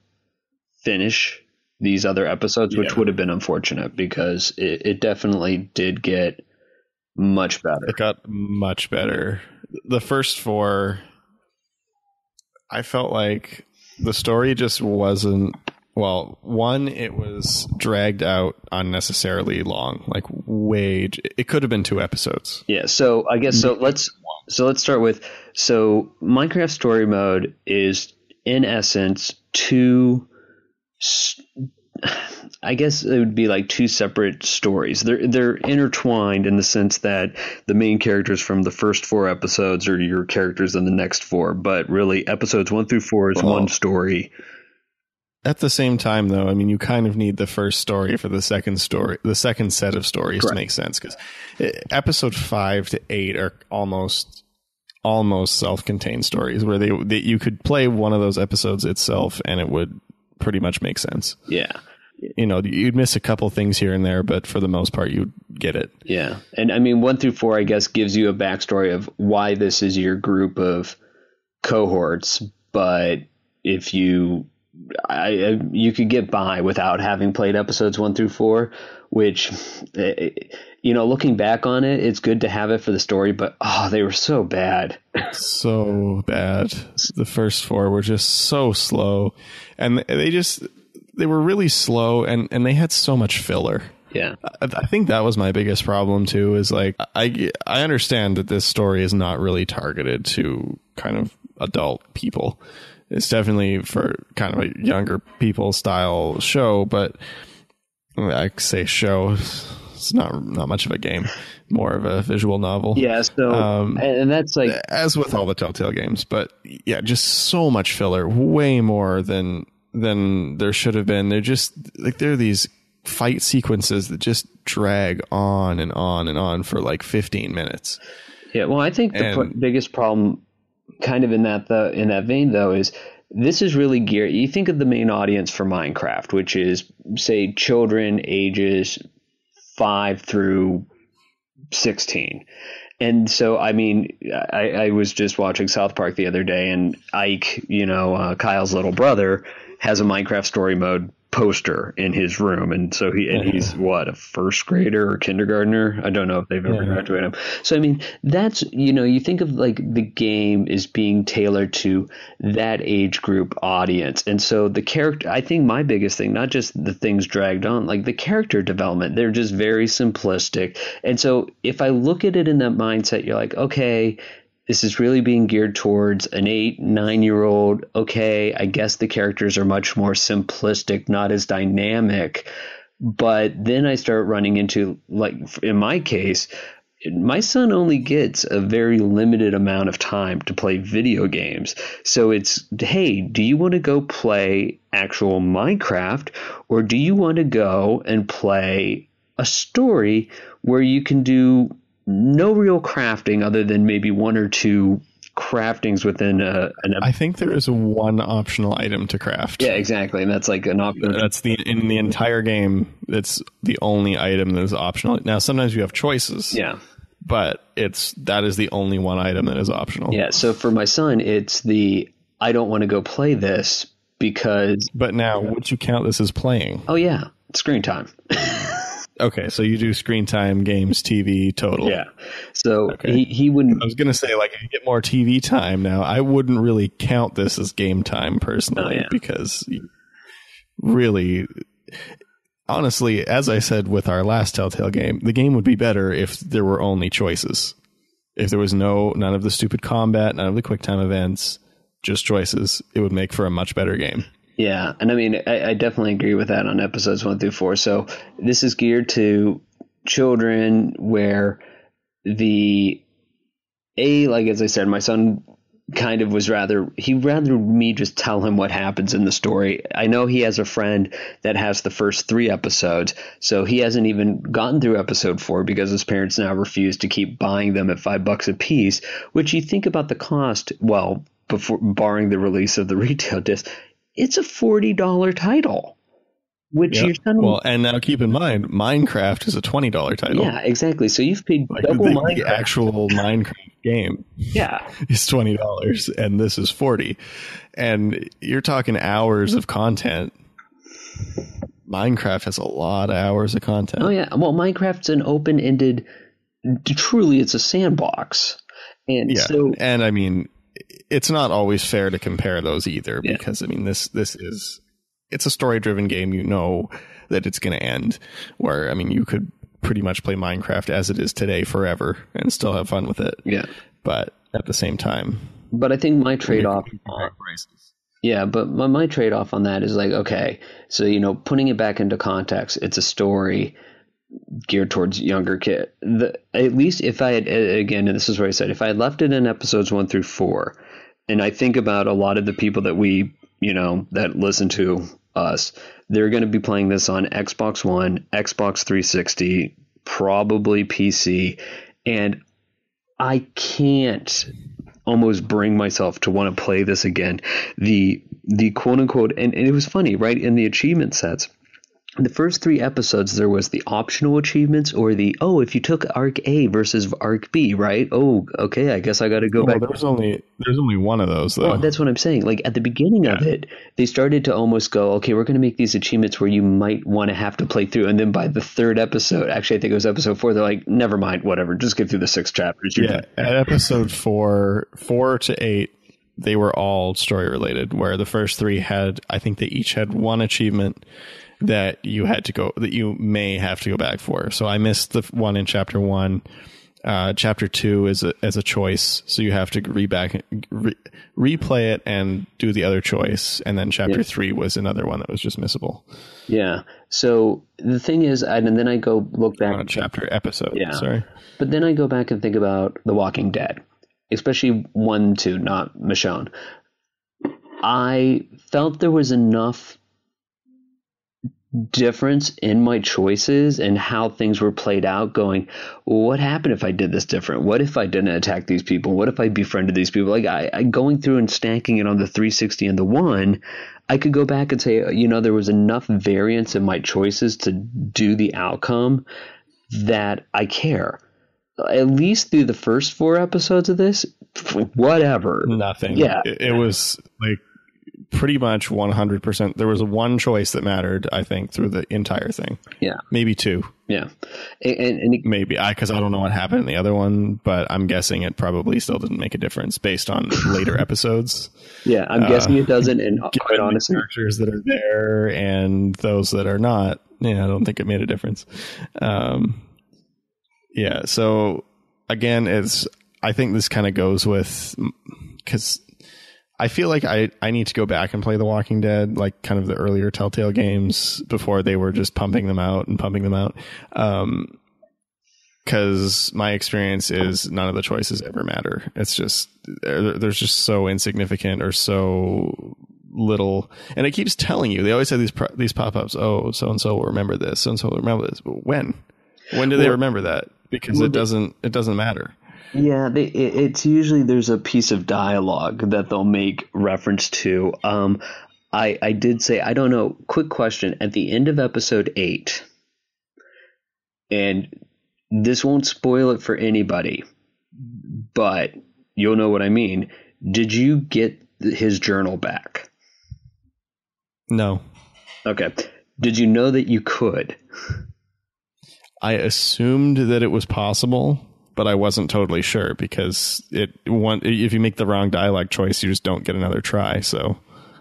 finish these other episodes, which would have been unfortunate because it definitely did get much better. It got much better. The first 4, I felt like the story just wasn't. Well, one, it was dragged out unnecessarily long, like it could have been 2 episodes. Yeah, so I guess let's start with Minecraft Story Mode is in essence 2. I guess it would be like 2 separate stories. They're intertwined in the sense that the main characters from the first 4 episodes are your characters in the next 4, but really episodes 1 through 4 is one story. At the same time, though, I mean, you kind of need the first story for the second set of stories to make sense, because episode 5 to 8 are almost self-contained stories where you could play one of those episodes itself and it would pretty much make sense. Yeah. You know, you'd miss a couple things here and there, but for the most part, you'd get it. Yeah. And I mean, 1 through 4, I guess, gives you a backstory of why this is your group of cohorts. But if you could get by without having played episodes 1 through 4, which, looking back on it, it's good to have it for the story, but they were so bad. So bad. The first 4 were just so slow, and they were really slow, and they had so much filler. Yeah. I think that was my biggest problem too, is like, I understand that this story is not really targeted to kind of adult people. It's definitely for kind of a younger people style show, but I say show. It's not much of a game, more of a visual novel. Yeah, so and that's like as with all the Telltale games, but yeah, just so much filler, way more than there should have been. They're just like there are these fight sequences that just drag on and on and on for like 15 minutes. Yeah, well, I think the biggest problem, kind of in that vein, though, is this is really geared. You think of the main audience for Minecraft, which is say children ages 5 through 16. And so, I mean, I was just watching South Park the other day, and Ike, Kyle's little brother, has a Minecraft story mode poster in his room, and so he's what, a first grader or kindergartner? I don't know if they've ever graduated him. So I mean, that's you think of like the game is being tailored to that age group audience, and so the character, I think my biggest thing, not just the things dragged on, like the character development, they're just very simplistic. And so if I look at it in that mindset, you're like, okay, this is really being geared towards an 8-9-year-old. Okay, I guess the characters are much more simplistic, not as dynamic. But then I start running into, like in my case, my son only gets a very limited amount of time to play video games. So it's, hey, do you want to go play actual Minecraft, or do you want to go and play a story where you can do no real crafting other than maybe 1 or 2 craftings within I think there is one optional item to craft. Yeah, exactly. And that's like an option. That's in the entire game. It's the only item that is optional. Now, sometimes you have choices. Yeah. But that is the only one item that is optional. Yeah. So for my son, it's I don't want to go play this because. But now, would you count this as playing? Oh, yeah. Screen time. Okay, so you do screen time, games, TV, total. Yeah. So he wouldn't. I was going to say, like, if you get more TV time now, I wouldn't really count this as game time personally, because really, honestly, as I said with our last Telltale game, the game would be better if there were only choices. If there was none of the stupid combat, none of the quick time events, just choices, it would make for a much better game. Yeah, and I mean, I definitely agree with that on episodes 1 through 4. So this is geared to children where like as I said, my son kind of he'd rather me just tell him what happens in the story. I know he has a friend that has the first 3 episodes, so he hasn't even gotten through episode 4 because his parents now refuse to keep buying them at $5 a piece, which you think about the cost, well, before barring the release of the retail disc, it's a $40 title, which your son. Well, and now keep in mind, Minecraft is a $20 title. Yeah, exactly. So you've paid double Minecraft. The actual Minecraft game, is $20, and this is $40, and you're talking hours of content. Minecraft has a lot of hours of content. Oh yeah, well, Minecraft's an open-ended. Truly, it's a sandbox, and and I mean. It's not always fair to compare those either, because I mean it's a story driven game. You know that it's going to end. Where I mean, you could pretty much play Minecraft as it is today forever and still have fun with it. Yeah, but at the same time. But I think my trade off. Yeah, but my trade off on that is like, okay, so putting it back into context, it's a story geared towards younger kid. At least if I had, again, and this is where I said, if I had left it in episodes 1 through 4, and I think about a lot of the people that we, that listen to us, they're going to be playing this on Xbox One, Xbox 360, probably PC, and I can't almost bring myself to want to play this again. The quote unquote, and it was funny, right? In the achievement sets, the first 3 episodes, there was the optional achievements or if you took Arc A versus Arc B, right? Oh, okay, I guess I got to go back. There's only one of those, though. Well, that's what I'm saying. Like, at the beginning of it, they started to almost go, okay, we're going to make these achievements where you might want to have to play through. And then by the 3rd episode, actually, I think it was episode 4, they're like, never mind, whatever, just get through the 6 chapters. At episode 4 to 8, they were all story related, where the first 3 I think they each had one achievement that you may have to go back for. So I missed the one in chapter 1. Chapter 2 is a choice, so you have to replay it and do the other choice, and then Chapter 3 was another one that was just missable. Yeah. So the thing is, and then I go look back. Episode. Yeah. Sorry. But then I go back and think about The Walking Dead, especially 1 and 2, not Michonne. I felt there was enough difference in my choices and how things were played out, going, well, what happened if I did this different? What if I didn't attack these people? What if I befriended these people? Like I going through and stacking it on the 360 and the 1, I could go back and say, there was enough variance in my choices to do the outcome that I care. At least through the first 4 episodes of this, whatever. Nothing. Yeah. It was like pretty much 100%. There was one choice that mattered, I think, through the entire thing. Yeah. Maybe 2. Yeah. And maybe because I don't know what happened in the other one, but I'm guessing it probably still didn't make a difference based on later episods. Yeah, I'm guessing it doesn't. And quite honestly, characters that are there and those that are not, I don't think it made a difference. Yeah. So again, I think this kind of goes with, because I feel like I need to go back and play The Walking Dead, like kind of the earlier Telltale games before they were just pumping them out. Because my experience is none of the choices ever matter. It's just, there's just so insignificant or so little, and it keeps telling you, they always have these pop-ups. Oh, so-and-so will remember this. So-and-so will remember this. But when do they remember that? Because it doesn't matter. Yeah, it's usually there's a piece of dialogue that they'll make reference to. I did say, I don't know, quick question. At the end of episode 8, and this won't spoil it for anybody, but you'll know what I mean. Did you get his journal back? No. Okay. Did you know that you could? I assumed that it was possible, but I wasn't totally sure because if you make the wrong dialogue choice, you just don't get another try. So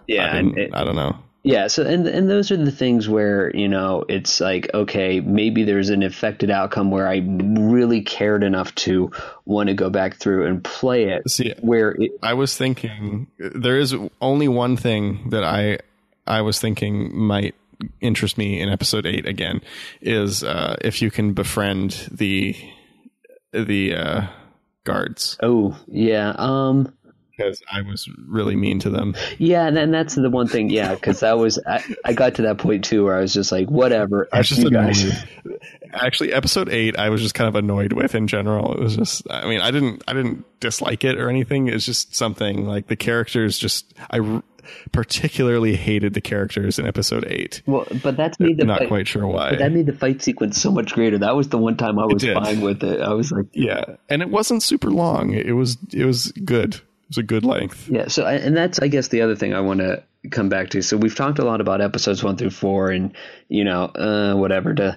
yeah, I don't know. Yeah. So, and those are the things where, it's like, okay, maybe there's an affected outcome where I really cared enough to want to go back through and play it. See, I was thinking there is only one thing that I was thinking might interest me in episode 8 again is if you can befriend the guards. Oh yeah, because I was really mean to them. Yeah, and that's the one thing. Yeah, because that was I got to that point too where I was just like, whatever. I was just annoyed. Actually, episode 8, I was just kind of annoyed with in general. It was just, I mean, I didn't dislike it or anything. It's just something like the characters. I particularly hated the characters in episode 8. Well, but that's made the not quite sure why. But that made the fight sequence so much greater. That was the one time I was fine with it. I was like, yeah, and it wasn't super long. It was good. It was a good length. Yeah. So, and that's, I guess, the other thing I want to come back to. So we've talked a lot about episodes 1 through 4, and whatever. To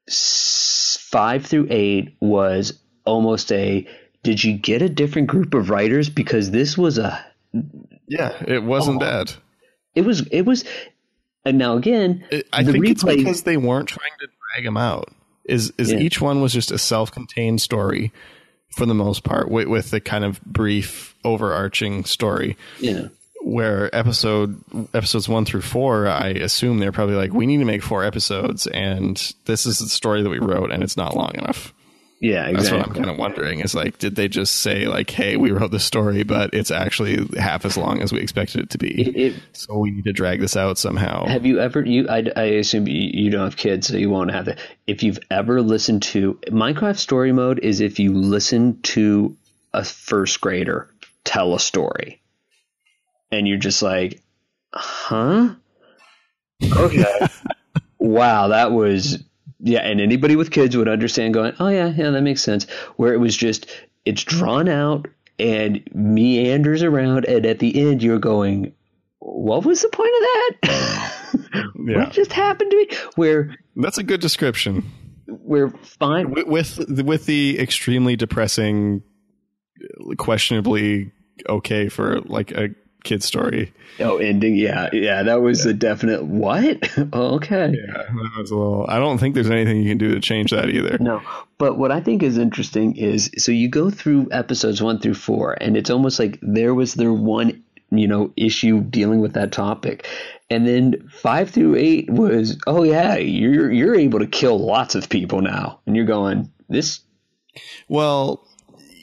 5 through 8 was almost did you get a different group of writers? Because this was yeah, it wasn't bad. It was, and now again, I think it's because they weren't trying to drag them out. Each one was just a self-contained story for the most part, with the kind of brief overarching story. Yeah. Where episodes 1 through 4, I assume they're probably like, we need to make 4 episodes, and this is the story that we wrote, and it's not long enough. Yeah, exactly. That's what I'm kind of wondering. Is like, did they just say like, hey, we wrote the story, but it's actually half as long as we expected it to be, so we need to drag this out somehow? Have you ever? I assume you don't have kids, so you won't have that. If you've ever listened to Minecraft Story Mode, is if you listen to a first grader tell a story, and you're just like, huh? Okay. Wow, that was. Yeah, and anybody with kids would understand going, oh, yeah, that makes sense. Where it was just, it's drawn out and meanders around, and at the end you're going, what was the point of that? What just happened to me? Where that's a good description. We're fine. With the extremely depressing, questionably okay for like a kid's story. Oh, ending. Yeah. That was a definite what? Oh, okay. Yeah, that was a little. I don't think there's anything you can do to change that either. No, but what I think is interesting is, so you go through episodes 1 through 4, and it's almost like there was their one, issue dealing with that topic. And then 5 through 8 was, oh yeah, you're able to kill lots of people now. And you're going, this. Well,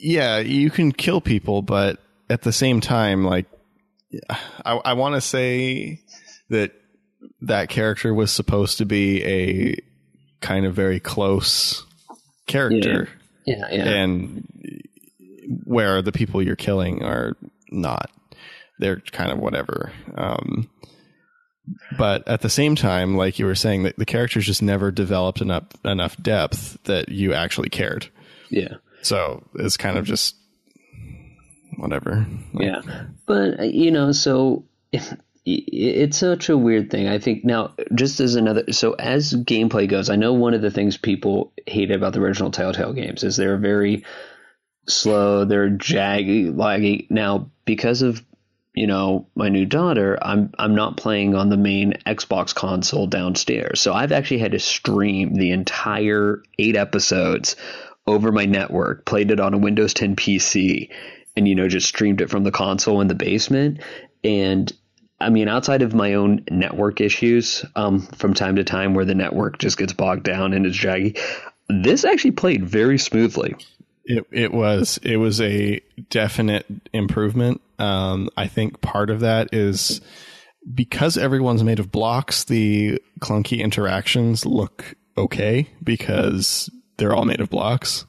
yeah, you can kill people, but at the same time, like, I want to say that character was supposed to be a kind of very close character. Yeah. And where the people you're killing are not. They're kind of whatever. But at the same time, like you were saying, that the characters just never developed enough depth that you actually cared. Yeah. So it's kind of just whatever. Yeah. But, so it's such a weird thing. I think now, just as as gameplay goes, I know one of the things people hate about the original Telltale games is they're very slow, they're jaggy, laggy. Now, because of, my new daughter, I'm not playing on the main Xbox console downstairs. So I've actually had to stream the entire 8 episodes over my network, played it on a Windows 10 PC, and, just streamed it from the console in the basement. And I mean, outside of my own network issues, from time to time where the network just gets bogged down and is jaggy, this actually played very smoothly. It was a definite improvement. I think part of that is because everyone's made of blocks, the clunky interactions look okay because they're all made of blocks.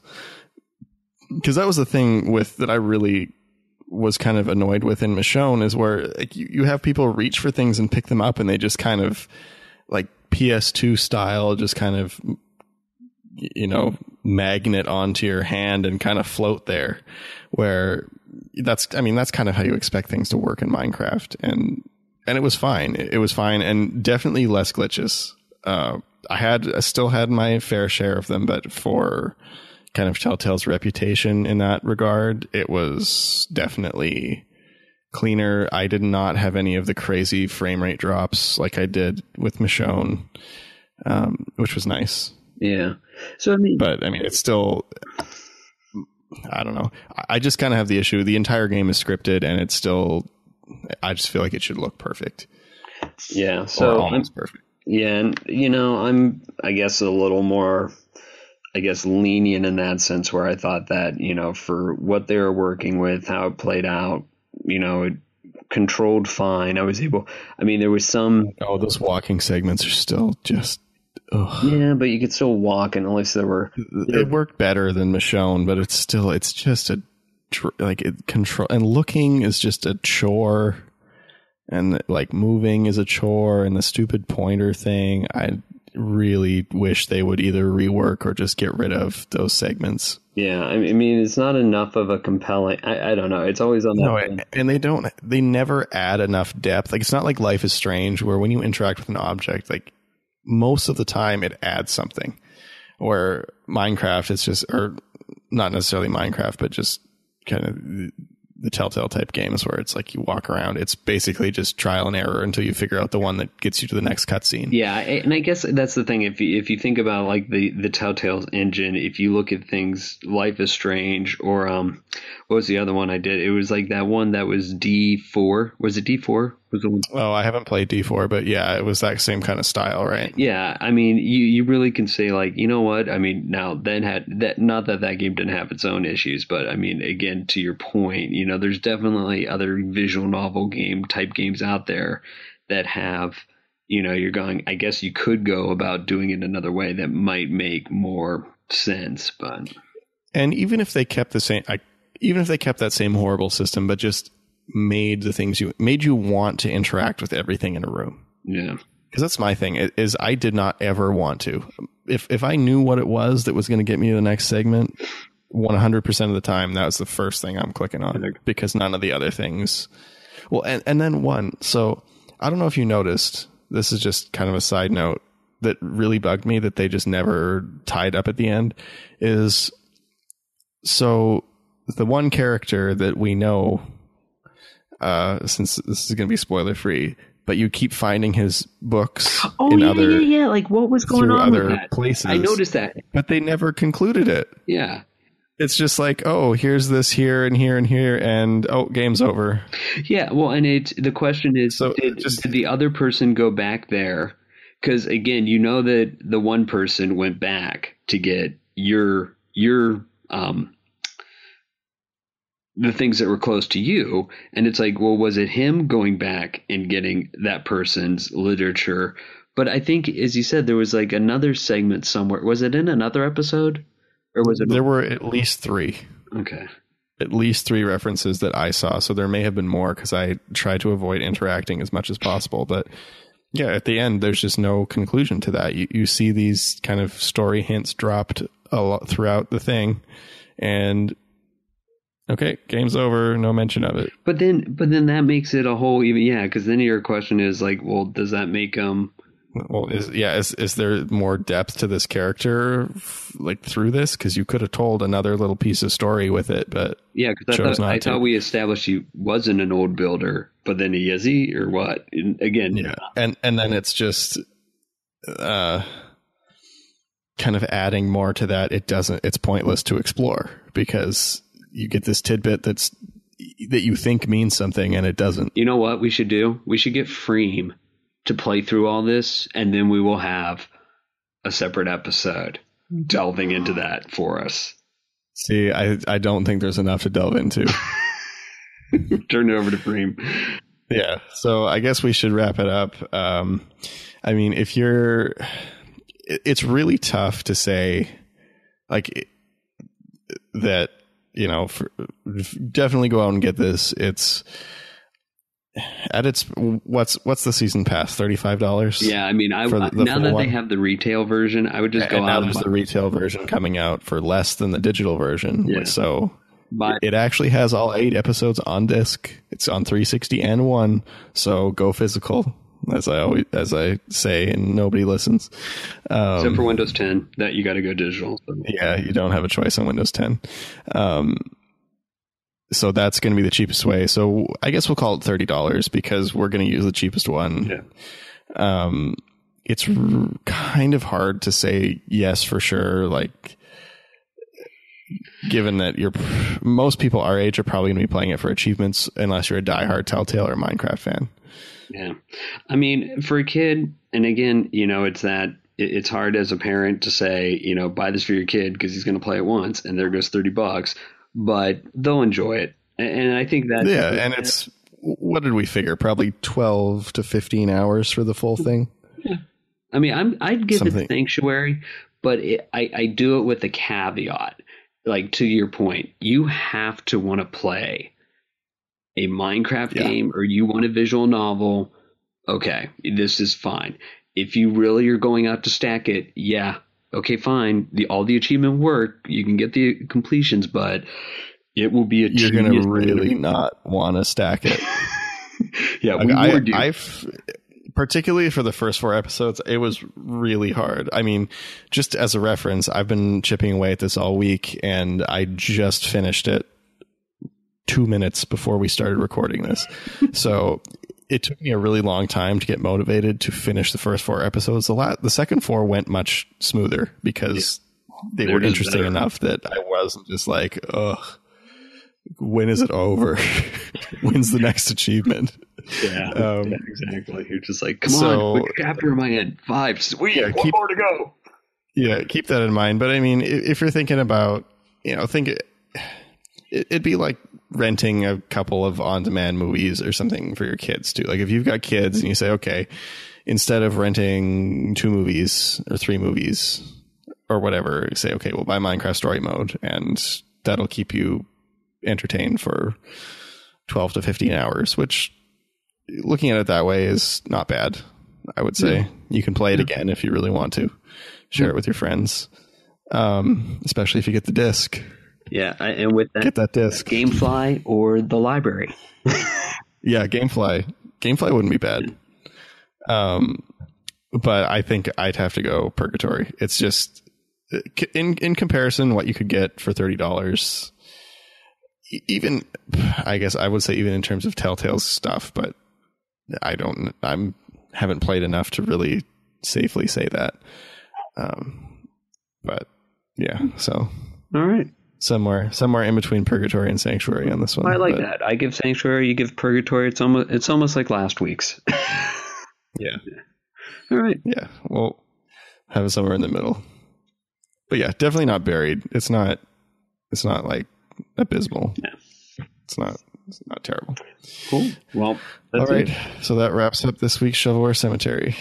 Because that was the thing that I really was kind of annoyed with in Michonne, is where like you have people reach for things and pick them up and they just kind of like PS2 style, just kind of, magnet onto your hand and kind of float there, where that's kind of how you expect things to work in Minecraft. And it was fine. It was fine and definitely less glitches. I still had my fair share of them, but for kind of Telltale's reputation in that regard, it was definitely cleaner. I did not have any of the crazy frame rate drops like I did with Michonne, which was nice. Yeah. So it's still, I don't know. I just kind of have the issue. The entire game is scripted, and it's still, I just feel like it should look perfect. Yeah. So or almost perfect. Yeah, and I'm, I guess, a little more, lenient in that sense, where I thought that, for what they were working with, how it played out, it controlled fine. There was some. Oh, those walking segments are still just. Ugh. Yeah, but you could still walk, and at least there were. It worked better than Michonne, but it's just control, and looking is just a chore. And like moving is a chore, and the stupid pointer thing. I really wish they would either rework or just get rid of those segments. Yeah, I mean, it's not enough of a compelling. I don't know. It's always on that. No, and they never add enough depth. Like, it's not like Life is Strange, where when you interact with an object, like most of the time it adds something. Where Minecraft, it's just, or not necessarily Minecraft, but just kind of the Telltale type games where it's like you walk around. It's basically just trial and error until you figure out the one that gets you to the next cutscene. Yeah, and I guess that's the thing. If you think about like the Telltale's engine, if you look at things, Life is Strange, or what was the other one I did? It was like that one that was D4. Was it D4? Was the one? Oh, I haven't played D4, but yeah, it was that same kind of style, right? Yeah, I mean, you really can say like, you know what? I mean, now then not that game didn't have its own issues, but I mean, again, to your point, there's definitely other visual novel type games out there that have, you're going, I guess you could go about doing it another way that might make more sense, but. And even if they kept that same horrible system, but just made you want to interact with everything in a room. Yeah. Because that's my thing, is I did not ever want to. If I knew what it was that was going to get me to the next segment, 100% of the time, that was the first thing I'm clicking on, because none of the other things. Well, and then one. So I don't know if you noticed, this is just kind of a side note that really bugged me that they just never tied up at the end, is so the one character that we know since this is going to be spoiler free, but you keep finding his books Like, what was going on with other that? places. I noticed that. But they never concluded it. Yeah. It's just like, oh, here's this here and here and here, and oh, game's over. Yeah, well, and the question is, So did the other person go back there? Because, again, you know that the one person went back to get your the things that were close to you, and it's like, well, was it him going back and getting that person's literature? But I think, as you said, there was like another segment somewhere. Was it in another episode, or was it? There were at least 3. Okay. At least 3 references that I saw. So there may have been more because I tried to avoid interacting as much as possible. But yeah, at the end, there's just no conclusion to that. You see these kind of story hints dropped a lot throughout the thing, and okay, game's over. No mention of it. But then that makes it a whole even because then your question is like, well, does that make them? Well, is there more depth to this character like through this? Because you could have told another little piece of story with it, but because I thought we established he wasn't an old builder, but then is he or what? And again, and then it's just kind of adding more to that. It's pointless to explore because you get this tidbit that you think means something and it doesn't. You know what we should do? We should get Freem to play through all this, and then we will have a separate episode delving into that for us. See, I don't think there's enough to delve into. Turn it over to Freem. Yeah, so I guess we should wrap it up. I mean, it's really tough to say, like, that, definitely go out and get this. It's at its what's the season pass? $35. Yeah, I mean, now that they have the retail version, I would just go out. Now there's the retail version coming out for less than the digital version. Yeah. So it actually has all 8 episodes on disc. It's on 360 and 1. So go physical, as I say, and nobody listens. Except for Windows 10, that you got to go digital. So. Yeah, you don't have a choice on Windows 10. So that's going to be the cheapest way. So I guess we'll call it $30 because we're going to use the cheapest one. Yeah. It's kind of hard to say yes for sure. Like, given that most people our age are probably going to be playing it for achievements, unless you're a diehard Telltale or Minecraft fan. Yeah. I mean, for a kid, and again, it's hard as a parent to say, buy this for your kid because he's going to play it once and there goes $30. But they'll enjoy it. And I think that... Yeah, and it's... What did we figure? Probably 12 to 15 hours for the full thing? Yeah. I mean, I'd give it Sanctuary, but I do it with a caveat. Like, to your point, you have to want to play a Minecraft game or you want a visual novel. Okay, this is fine. If you really are going out to stack it, okay, fine. All the achievement work, you can get the completions, but it will be you're going to really not want to stack it. Yeah, I've particularly for the first 4 episodes, it was really hard. I mean, just as a reference, I've been chipping away at this all week, and I just finished it 2 minutes before we started recording this. So it took me a really long time to get motivated to finish the first 4 episodes. The second 4 went much smoother because they were interesting enough that I wasn't just like, ugh, when is it over? When's the next achievement? Yeah, exactly. You're just like, come on, quick chapter in my head. 5, sweet, one more to go. Yeah, keep that in mind. But I mean, if you're thinking about, it'd be like renting a couple of on-demand movies or something for your kids too. Like if you've got kids and you say, okay, instead of renting 2 movies or 3 movies or whatever, you say, okay, we'll buy Minecraft Story Mode, and that'll keep you entertained for 12 to 15 hours, which, looking at it that way, is not bad. I would say you can play it again if you really want to. Share it with your friends, especially if you get the disc. Yeah, and with that, get that disc. GameFly or the library. Yeah, GameFly. GameFly wouldn't be bad. But I think I'd have to go Purgatory. It's just in comparison, what you could get for $30. even, I guess I would say even in terms of Telltale's stuff, but haven't played enough to really safely say that. But yeah, so All right. somewhere in between Purgatory and Sanctuary on this one. I like that. I give Sanctuary, you give Purgatory. It's almost like last week's. Yeah. All right. Yeah. We'll have it somewhere in the middle. But yeah, definitely not buried. It's not like abysmal. Yeah. It's not terrible. Cool. Well, all that's right. it. So that wraps up this week's Shovelware Cemetery.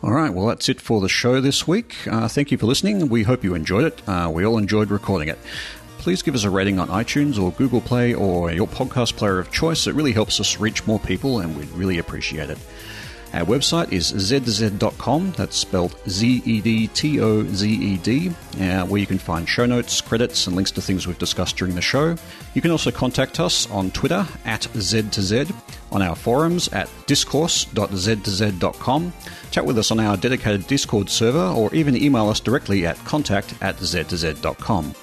All right, well, that's it for the show this week. Thank you for listening. We hope you enjoyed it. We all enjoyed recording it. Please give us a rating on iTunes or Google Play or your podcast player of choice. It really helps us reach more people, and we'd really appreciate it. Our website is zz.com, that's spelled ZEDTOZED, where you can find show notes, credits, and links to things we've discussed during the show. You can also contact us on Twitter @Z2Z, on our forums at discourse.z2z.com, chat with us on our dedicated Discord server, or even email us directly at contact@z2z.com.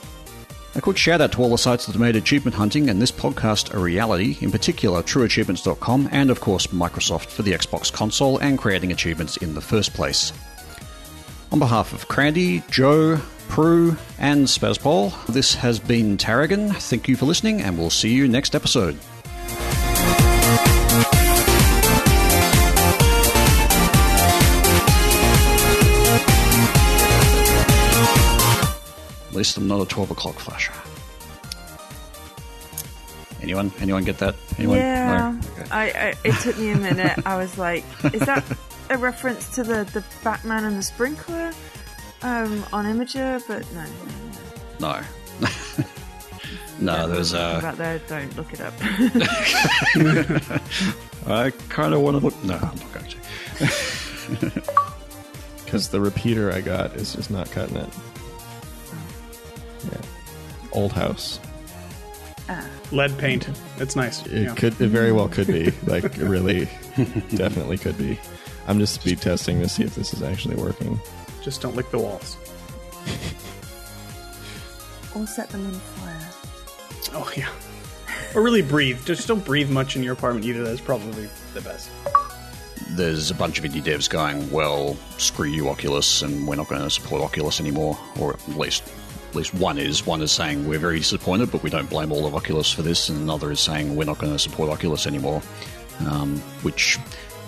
A quick shout out to all the sites that have made achievement hunting and this podcast a reality, in particular TrueAchievements.com and of course Microsoft for the Xbox console and creating achievements in the first place. On behalf of Crandy, Joe, Prue and Spazpol, this has been Tarragon. Thank you for listening and we'll see you next episode. At least I'm not a 12 o'clock flasher. Anyone get that? Anyone? Yeah. No? Okay. It took me a minute. I was like, is that a reference to the Batman and the sprinkler on Imager? But no. No, there's about there. Don't look it up. I kind of want to look. No, I'm not going to. Because the repeater I got is just not cutting it. Yeah. Old house. Lead paint. It's nice. It very well could be. Like, it really, definitely could be. I'm just speed testing to see if this is actually working. Just don't lick the walls. Or set them on fire. Oh, yeah. Or really breathe. Just don't breathe much in your apartment either. That's probably the best. There's a bunch of indie devs going, well, screw you, Oculus, and we're not going to support Oculus anymore. Or at least one is saying we're very disappointed, but we don't blame all of Oculus for this, and another is saying we're not going to support Oculus anymore, which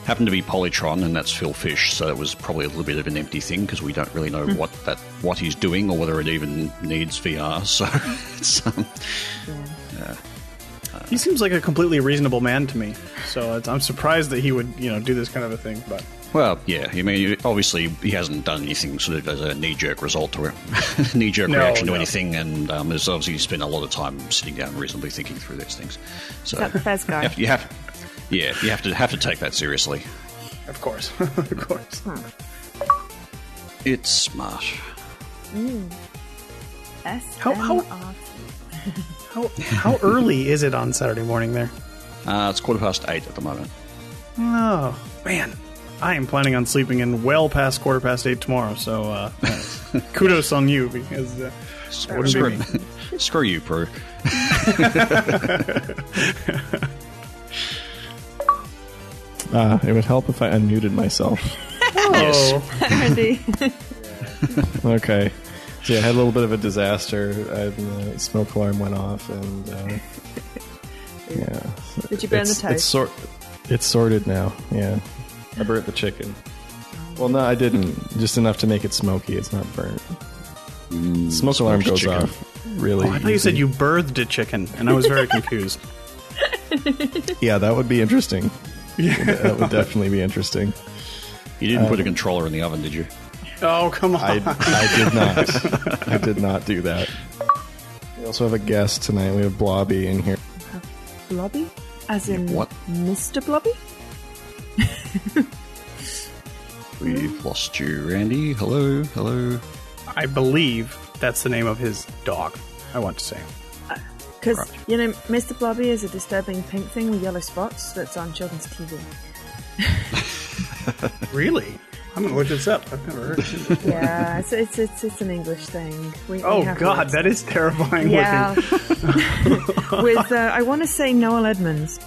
happened to be Polytron, and that's Phil Fish, so it was probably a little bit of an empty thing because we don't really know what he's doing or whether it even needs VR. So it's he seems like a completely reasonable man to me, so I'm surprised that he would do this kind of a thing. But well, yeah, I mean, obviously he hasn't done anything sort of as a knee-jerk result to it, reaction to anything, and there's obviously spent a lot of time sitting down and reasonably thinking through these things. So Is that the best guy? you have to take that seriously. of course, of course. It's smart. SMRT. How early is it on Saturday morning there? It's 8:15 at the moment. Oh man, I am planning on sleeping in well past 8:15 tomorrow. So kudos on you because Screw you, Prue. It would help if I unmuted myself. Yes. Andy. Okay. So yeah, I had a little bit of a disaster. The smoke alarm went off, and yeah. Did you burn the toast? It's sorted now. Yeah, I burnt the chicken. Well, no, I didn't. Just enough to make it smoky. It's not burnt. Smoke alarm goes chicken. off really. I thought you said you birthed a chicken, and I was very confused. Yeah, that would be interesting. Yeah, that would definitely be interesting. You didn't put a controller in the oven, did you? Oh, come on. I did not. I did not do that. We also have a guest tonight. We have Blobby in here. Blobby? As in What? Mr. Blobby? We've lost you, Randy. Hello. I believe that's the name of his dog, I want to say. Because, Mr. Blobby is a disturbing pink thing with yellow spots that's on children's TV. Really? I'm going to look this up. I've never heard of it. Yeah, it's an English thing. We have God, words. that is terrifying Yeah. looking. With, I want to say Noel Edmonds.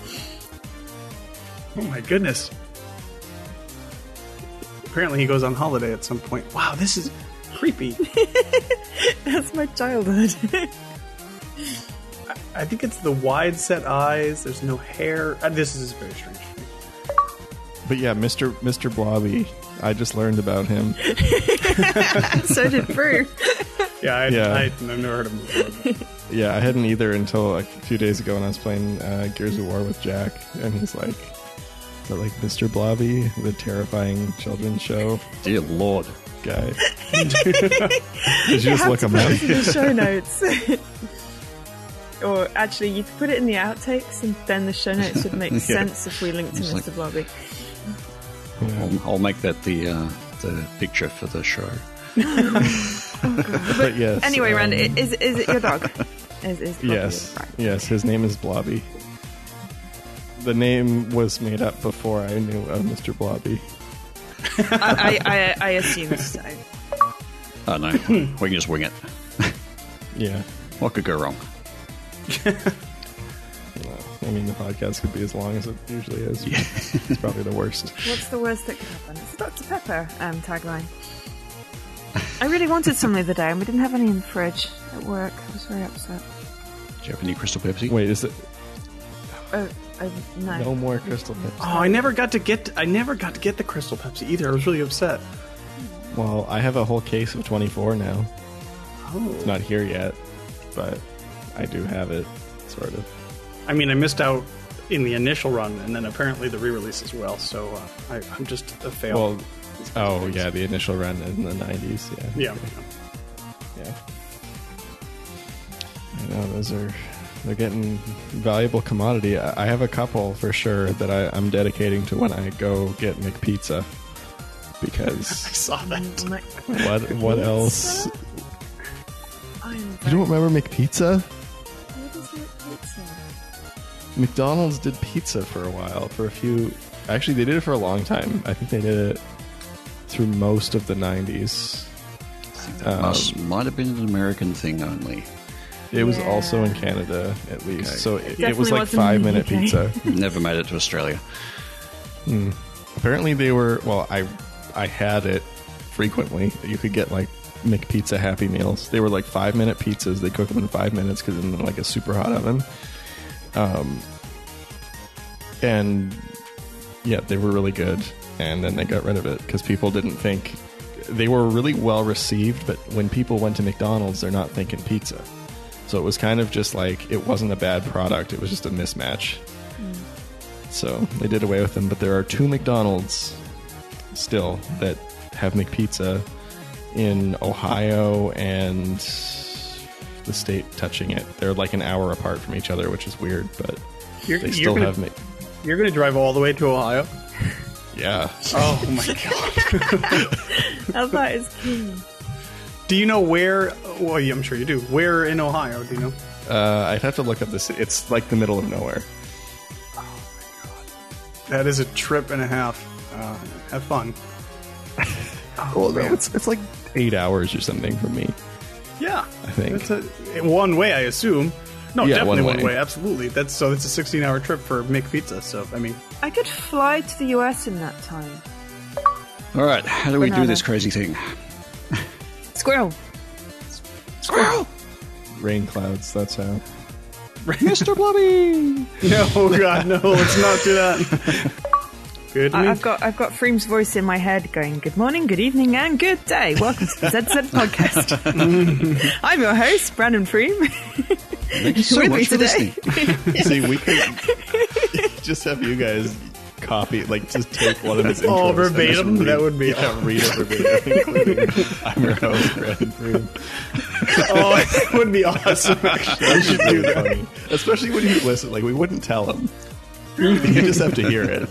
Oh my goodness. Apparently he goes on holiday at some point. Wow, this is creepy. That's my childhood. I think it's the wide set eyes. There's no hair. This is very strange to me. But yeah, Mr. Blobby. I just learned about him. So did Brew. Yeah, I've never heard of him before. Yeah, I hadn't either until a few days ago when I was playing Gears of War with Jack, and he's like, "Is that like Mr. Blobby, the terrifying children's show?" Dear Lord. Guy. Did you just look him up? Put it in the show notes. Or actually, you could put it in the outtakes, and then the show notes would make sense if we linked to Mr. Blobby. I'll make that the picture for the show. But yes. Anyway, Rand, is it your dog? Is Blobby Yes. right? Yes, his name is Blobby. The name was made up before I knew of Mr. Blobby. I assume so. Oh no, we can just wing it. Yeah. What could go wrong? I mean, the podcast could be as long as it usually is. It's probably the worst. What's the worst that could happen? It's the Dr. Pepper tagline. I really wanted some the other day, and we didn't have any in the fridge at work. I was very upset. Do you have any Crystal Pepsi? Wait, is it No. no more Crystal Pepsi? Oh, I never got to get the Crystal Pepsi either. I was really upset. Well, I have a whole case of 24 now. Oh. It's not here yet, but I do have it, sort of. I mean, I missed out in the initial run, and then apparently the re-release as well. So I'm just a fail. Well, yeah, the initial run in the 90s. Yeah. Yeah. I know, they're getting valuable commodity. I have a couple for sure that I'm dedicating to when I go get McPizza. Because I saw that. what else? You don't remember McPizza? What is McPizza? McDonald's did pizza for a while, for a few. Actually, they did it for a long time. I think they did it through most of the 90s. Might have been an American thing only. It was also in Canada, at least. Okay. So it Definitely was like wasn't in the 5-minute UK. pizza. Never made it to Australia. Apparently they were, well, I had it frequently. You could get like McPizza Happy Meals. They were like 5-minute pizzas. They cook them in 5 minutes because in like a super hot oven. And yeah, they were really good. And then they got rid of it because people didn't think they were really well received. But when people went to McDonald's, they're not thinking pizza. So it was kind of just like, it wasn't a bad product. It was just a mismatch. So they did away with them. But there are 2 McDonald's still that have McPizza in Ohio and the state touching it. They're like an hour apart from each other, which is weird, but they still have me. You're going to drive all the way to Ohio? Yeah. Oh my god. That is key. Do you know where? Well, yeah, I'm sure you do. Where in Ohio? Do you know? I'd have to look up this. It's like the middle of nowhere. That is a trip and a half. Have fun. Well, no, it's like 8 hours or something from me. Yeah, I think. it's one way. I assume. No, Yeah, definitely one one way. way. Absolutely. It's a 16-hour trip for McPizza. So I mean, I could fly to the US in that time. All right, how do we do Banana. this crazy thing? Squirrel. Squirrel! Rain clouds, that's how. Mr. Blobby! no, God, no. Let's not do that. Good. I've got Freem's voice in my head going, good morning, good evening, and good day. Welcome to the ZZ Podcast. I'm your host, Brandon Freem. Thank you so With me much for today. listening. See, we could just have you guys copy, like, just take one of his intros. Oh, and just verbatim? That would be read it verbatim, including, I'm your host, Brandon Freeman. Oh, it would be awesome. Actually, I should do that. Funny. Especially when you listen, like, we wouldn't tell him. You just have to hear it.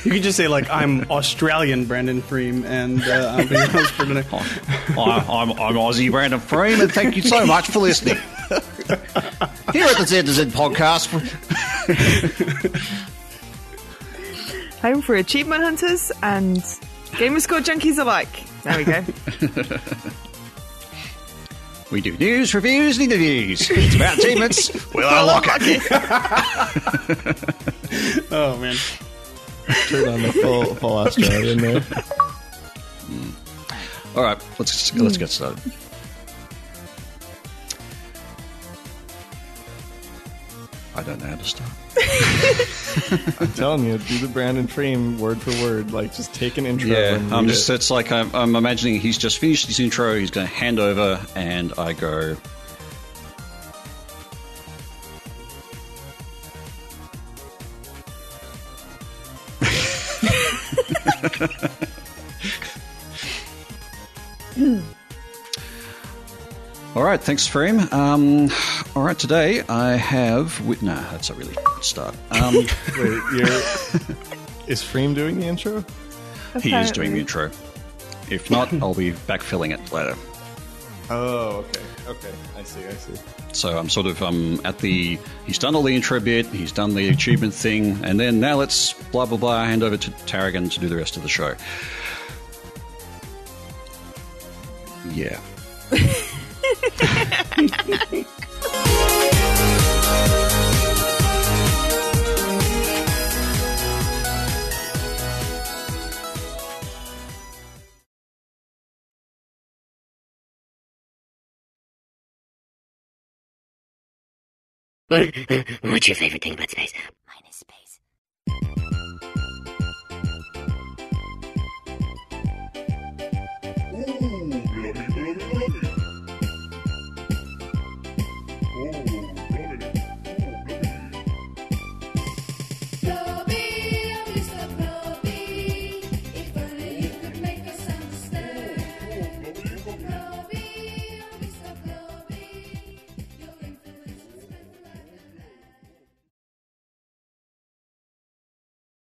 You could just say like, I'm Australian Brandon Freem, and I'll be your host for tonight. I'm Aussie Brandon Freeman. Thank you so much for listening. Here at the ZZ Podcast, Home for achievement hunters and gamer score junkies alike. There we go. We do news, reviews, and interviews. It's about achievements. We'll unlock it. Oh, man. Turn on the full Australian there. All right, let's get started. I don't know how to start. I'm telling you, do the Brandon Freem word for word. Like, just take an intro. Yeah, and it's like I'm imagining he's just finished his intro. He's going to hand over, and I go. All right, thanks, Frame. All right, today I have... Nah, that's a really good start. Wait, is Freem doing the intro? He is doing the intro. If not, I'll be backfilling it later. Oh, okay. I see. So I'm sort of at the... He's done all the intro bit, he's done the achievement thing, and then now let's blah, blah, blah, hand over to Tarragon to do the rest of the show. Yeah. What's your favorite thing about space? Mine